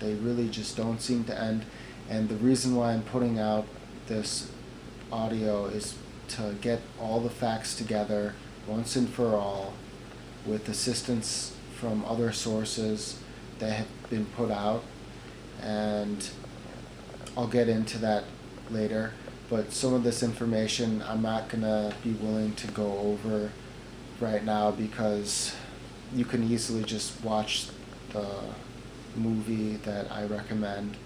They really just don't seem to end. And the reason why I'm putting out this audio is to get all the facts together once and for all, with assistance from other sources that have been put out. And I'll get into that later. But some of this information I'm not going to be willing to go over right now, because you can easily just watch the movie that I recommend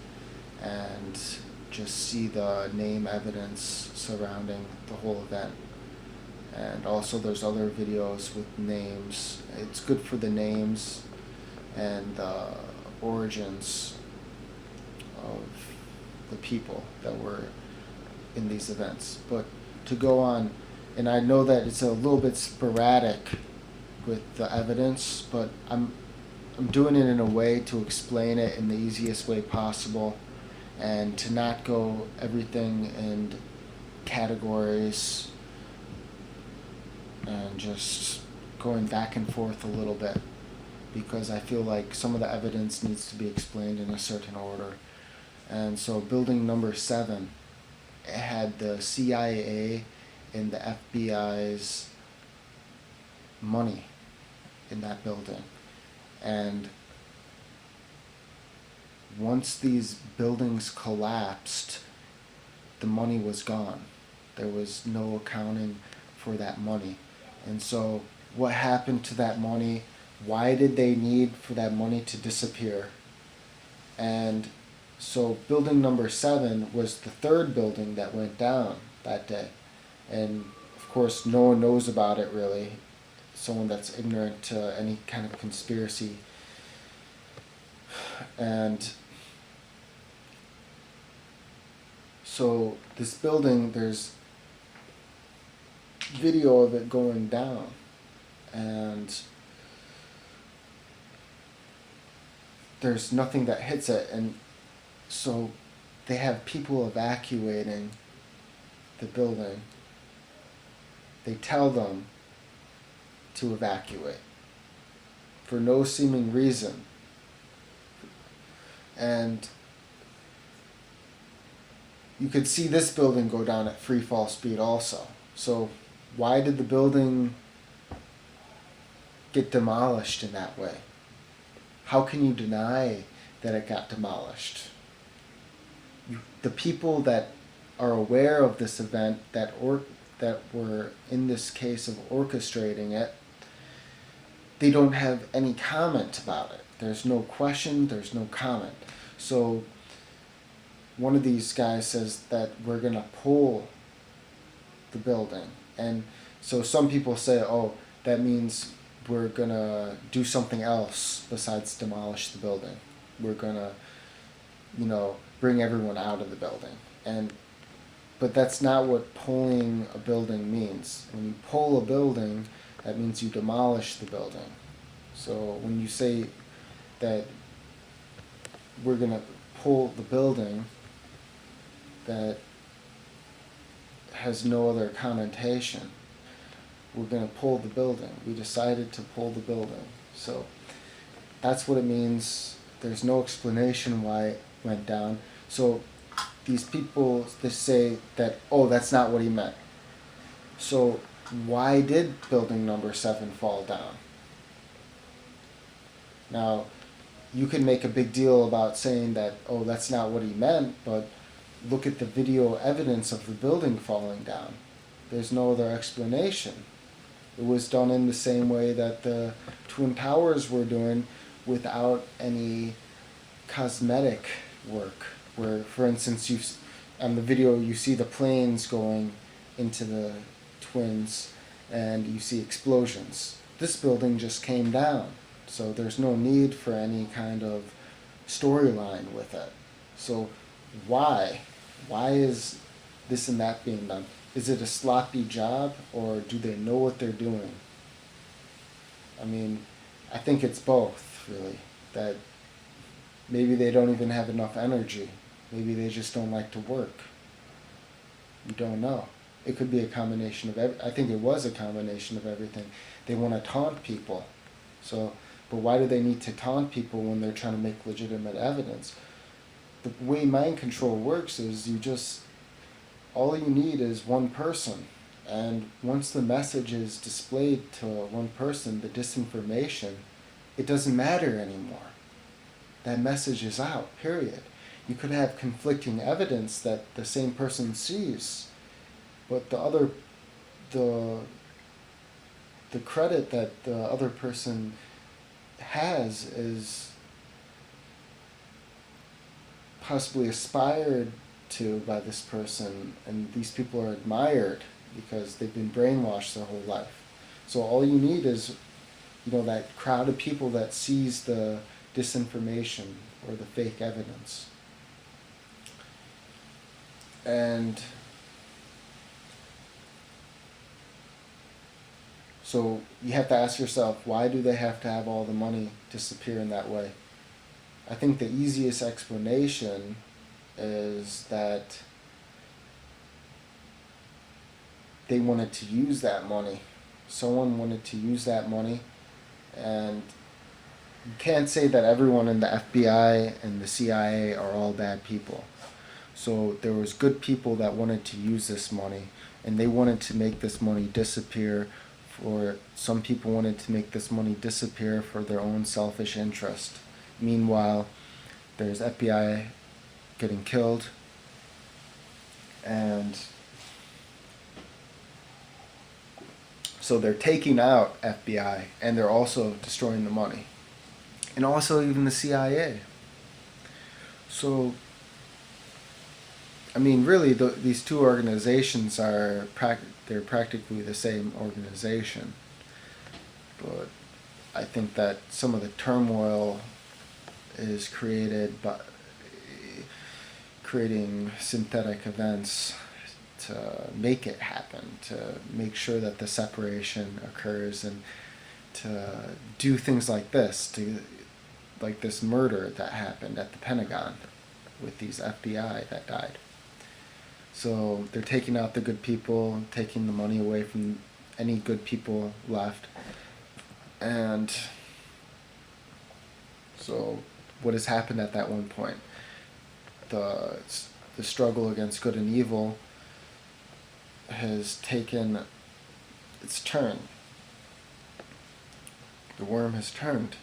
and just see the name evidence surrounding the whole event. And also there's other videos with names. It's good for the names and the origins of the people that were in these events. But to go on, and I know that it's a little bit sporadic with the evidence, but I'm doing it in a way to explain it in the easiest way possible, and to not go everything in categories and just going back and forth a little bit, because I feel like some of the evidence needs to be explained in a certain order. And so building number 7, it had the CIA and the FBI's money in that building. And once these buildings collapsed, the money was gone. There was no accounting for that money. And so what happened to that money? Why did they need for that money to disappear? And so building number 7 was the third building that went down that day. And of course, no one knows about it really. Someone that's ignorant to any kind of conspiracy. And so this building, there's video of it going down. And there's nothing that hits it. And so they have people evacuating the building. They tell them to evacuate for no seeming reason. And you could see this building go down at free fall speed also. So why did the building get demolished in that way? How can you deny that it got demolished? The people that are aware of this event, that were in this case of orchestrating it, they don't have any comment about it. There's no question, there's no comment. So one of these guys says that we're going to pull the building. And so some people say, oh, that means we're gonna do something else besides demolish the building. We're gonna, bring everyone out of the building. But that's not what pulling a building means. When you pull a building, that means you demolish the building. So when you say that we're gonna pull the building, that has no other connotation. We're going to pull the building. We decided to pull the building. So that's what it means. There's no explanation why it went down. So these people, they say that, oh, that's not what he meant. So why did building number 7 fall down? Now, you can make a big deal about saying that, oh, that's not what he meant, but look at the video evidence of the building falling down. There's no other explanation. It was done in the same way that the Twin Towers were doing, without any cosmetic work. Where, for instance, on the video you see the planes going into the Twins and you see explosions. This building just came down, so there's no need for any kind of storyline with it. So why? Why is this and that being done? Is it a sloppy job, or do they know what they're doing? I mean, I think it's both, really. That maybe they don't even have enough energy. Maybe they just don't like to work. You don't know. It could be a combination of I think it was a combination of everything. They want to taunt people. But why do they need to taunt people when they're trying to make legitimate evidence? The way mind control works is all you need is one person. And once the message is displayed to one person, the disinformation, it doesn't matter anymore. That message is out, period. You could have conflicting evidence that the same person sees, but the credit that the other person has is possibly aspired to by this person, and these people are admired because they've been brainwashed their whole life. So all you need is, that crowd of people that sees the disinformation or the fake evidence. And so you have to ask yourself, why do they have to have all the money disappear in that way? I think the easiest explanation is that they wanted to use that money. Someone wanted to use that money, and you can't say that everyone in the FBI and the CIA are all bad people. So there was good people that wanted to use this money, and they wanted to make this money disappear. For some people wanted to make this money disappear for their own selfish interest. Meanwhile, there's FBI getting killed, and so they're taking out FBI, and they're also destroying the money, and also even the CIA. So, I mean, really, these two organizations they're practically the same organization, but I think that some of the turmoil is created by creating synthetic events to make it happen, to make sure that the separation occurs, and to do things like this, like this murder that happened at the Pentagon with these FBI that died. So they're taking out the good people, taking the money away from any good people left. And so what has happened at that one point? The struggle against good and evil has taken its turn. The worm has turned.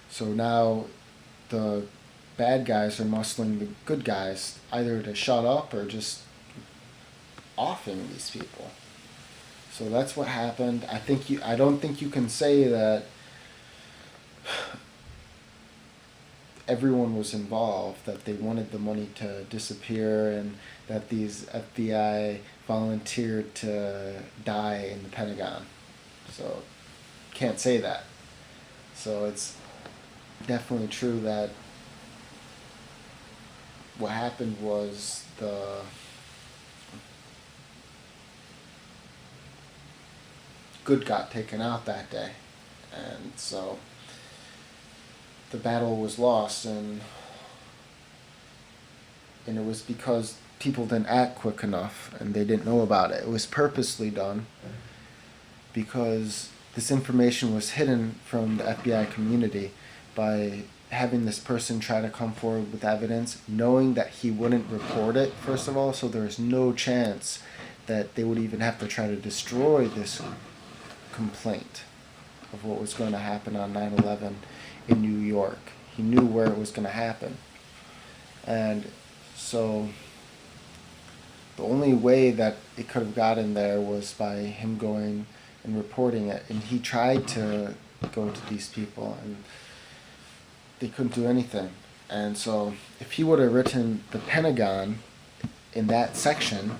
So now the bad guys are muscling the good guys either to shut up or just offing these people. So that's what happened. I don't think you can say that everyone was involved, that they wanted the money to disappear, and that these FBI volunteered to die in the Pentagon. So can't say that. So it's definitely true that what happened was the good got taken out that day. And so the battle was lost, and it was because people didn't act quick enough and they didn't know about it. It was purposely done because this information was hidden from the FBI community by having this person try to come forward with evidence, knowing that he wouldn't report it, first of all, so there's no chance that they would even have to try to destroy this complaint of what was going to happen on 9/11 in New York. He knew where it was going to happen. And so the only way that it could have gotten there was by him going and reporting it. And he tried to go to these people, and they couldn't do anything. And so if he would have written the Pentagon in that section,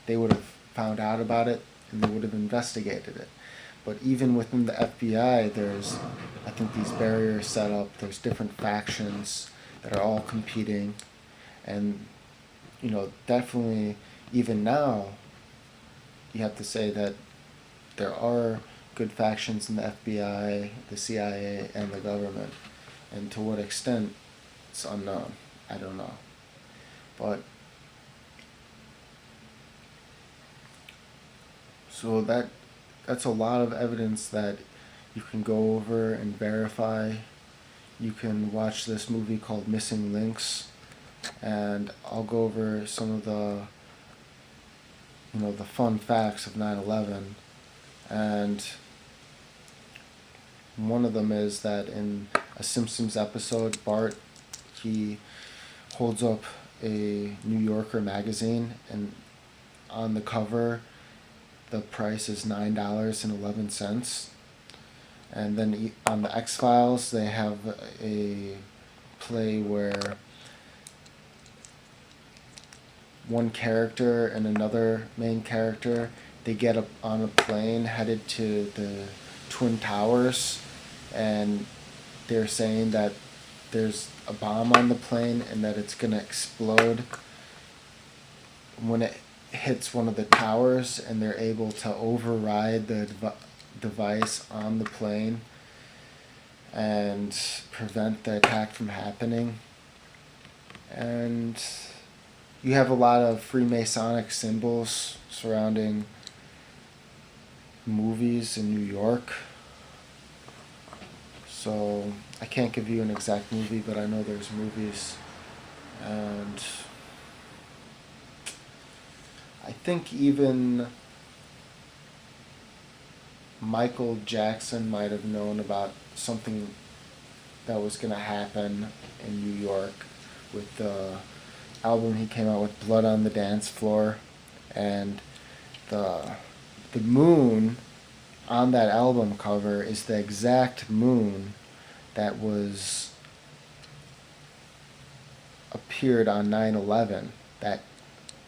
they would have found out about it and they would have investigated it. But even within the FBI, there's, I think, these barriers set up. There's different factions that are all competing. And, you know, definitely, even now, you have to say that there are good factions in the FBI, the CIA, and the government. And to what extent, it's unknown. I don't know. But so that's a lot of evidence that you can go over and verify. You can watch this movie called Missing Links, and I'll go over some of the, you know, the fun facts of 9/11. And one of them is that in a Simpsons episode, Bart, he holds up a New Yorker magazine, and on the cover the price is $9.11. And then on the X-Files, they have a play where one character and another main character, they get up on a plane headed to the Twin Towers, and they're saying that there's a bomb on the plane and that it's going to explode when it hits one of the towers, and they're able to override the device on the plane and prevent the attack from happening. And you have a lot of Freemasonic symbols surrounding movies in New York. So I can't give you an exact movie, but I know there's movies. And I think even Michael Jackson might have known about something that was going to happen in New York with the album he came out with, Blood on the Dance Floor. And the moon on that album cover is the exact moon that was appeared on 9/11, that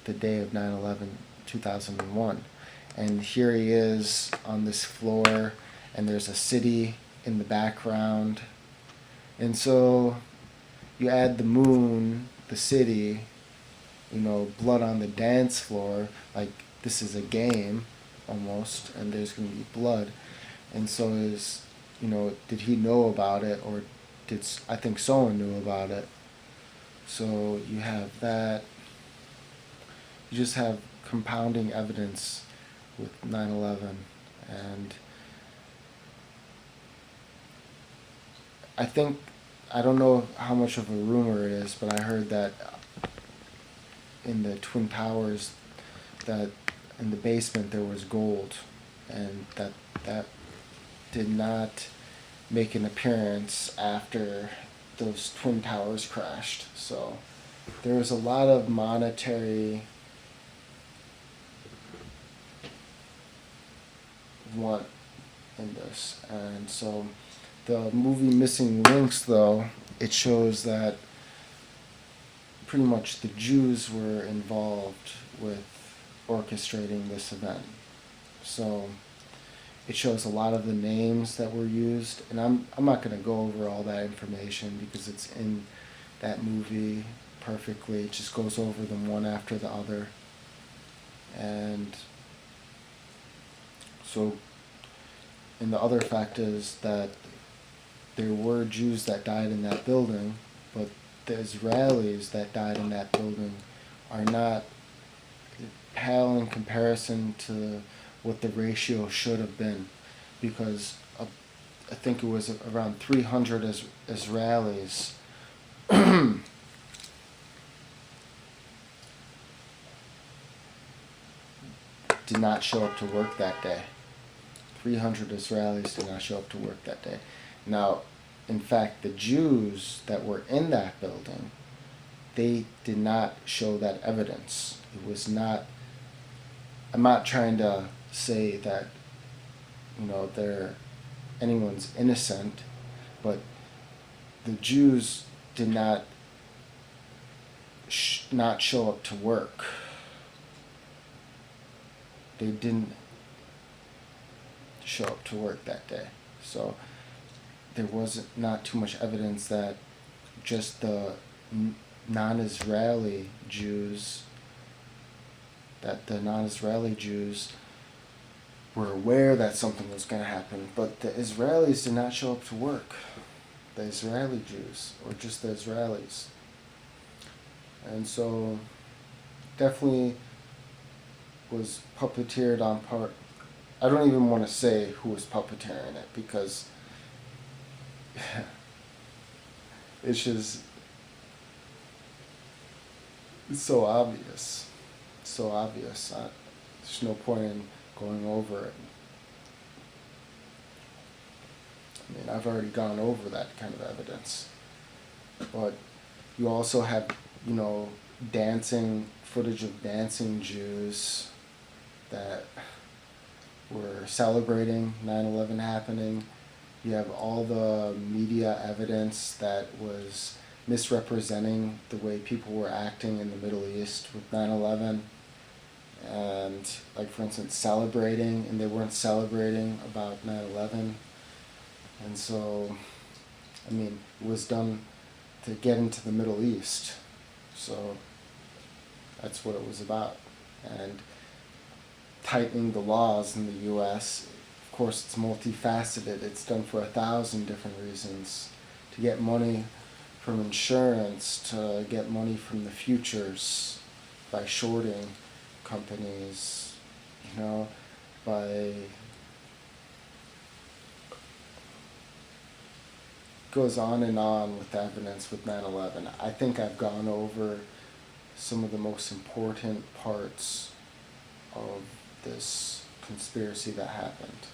the day of 9/11, 2001. And here he is on this floor, and there's a city in the background. And so you add the moon, the city, you know, blood on the dance floor, like this is a game almost, and there's going to be blood. And so is, you know, did he know about it, or I think someone knew about it. So you have that. You just have compounding evidence with 9/11. And I think, I don't know how much of a rumor it is, but I heard that in the Twin Towers, that in the basement there was gold, and that did not make an appearance after those Twin Towers crashed. So there was a lot of monetary want in this. And so the movie Missing Links, though, it shows that pretty much the Jews were involved with orchestrating this event. So it shows a lot of the names that were used, and I'm not going to go over all that information because it's in that movie perfectly. It just goes over them one after the other. And so, and the other fact is that there were Jews that died in that building, but the Israelis that died in that building are not pale in comparison to what the ratio should have been, because I think it was around 300 Israelis did not show up to work that day. 300 Israelis did not show up to work that day. Now, in fact, the Jews that were in that building, they did not show that evidence. It was not, I'm not trying to say that, anyone's innocent, but the Jews did not not show up to work. They didn't show up to work that day. So there was not too much evidence that just the non-Israeli Jews, were aware that something was going to happen, but the Israelis did not show up to work. The Israeli Jews, or just the Israelis. And so definitely was puppeteered on part. I don't even want to say who was puppeteering it, because it's just, it's so obvious. It's so obvious. There's no point in going over it. I mean, I've already gone over that kind of evidence. But you also have, footage of dancing Jews that were celebrating 9/11 happening. You have all the media evidence that was misrepresenting the way people were acting in the Middle East with 9/11. And, like, for instance, celebrating, and they weren't celebrating about 9/11. And so, I mean, it was done to get into the Middle East. So that's what it was about. And tightening the laws in the U.S., of course, it's multifaceted. It's done for 1,000 different reasons. To get money from insurance, to get money from the futures by shorting companies, by goes on and on with evidence with 9/11. I think I've gone over some of the most important parts of this conspiracy that happened.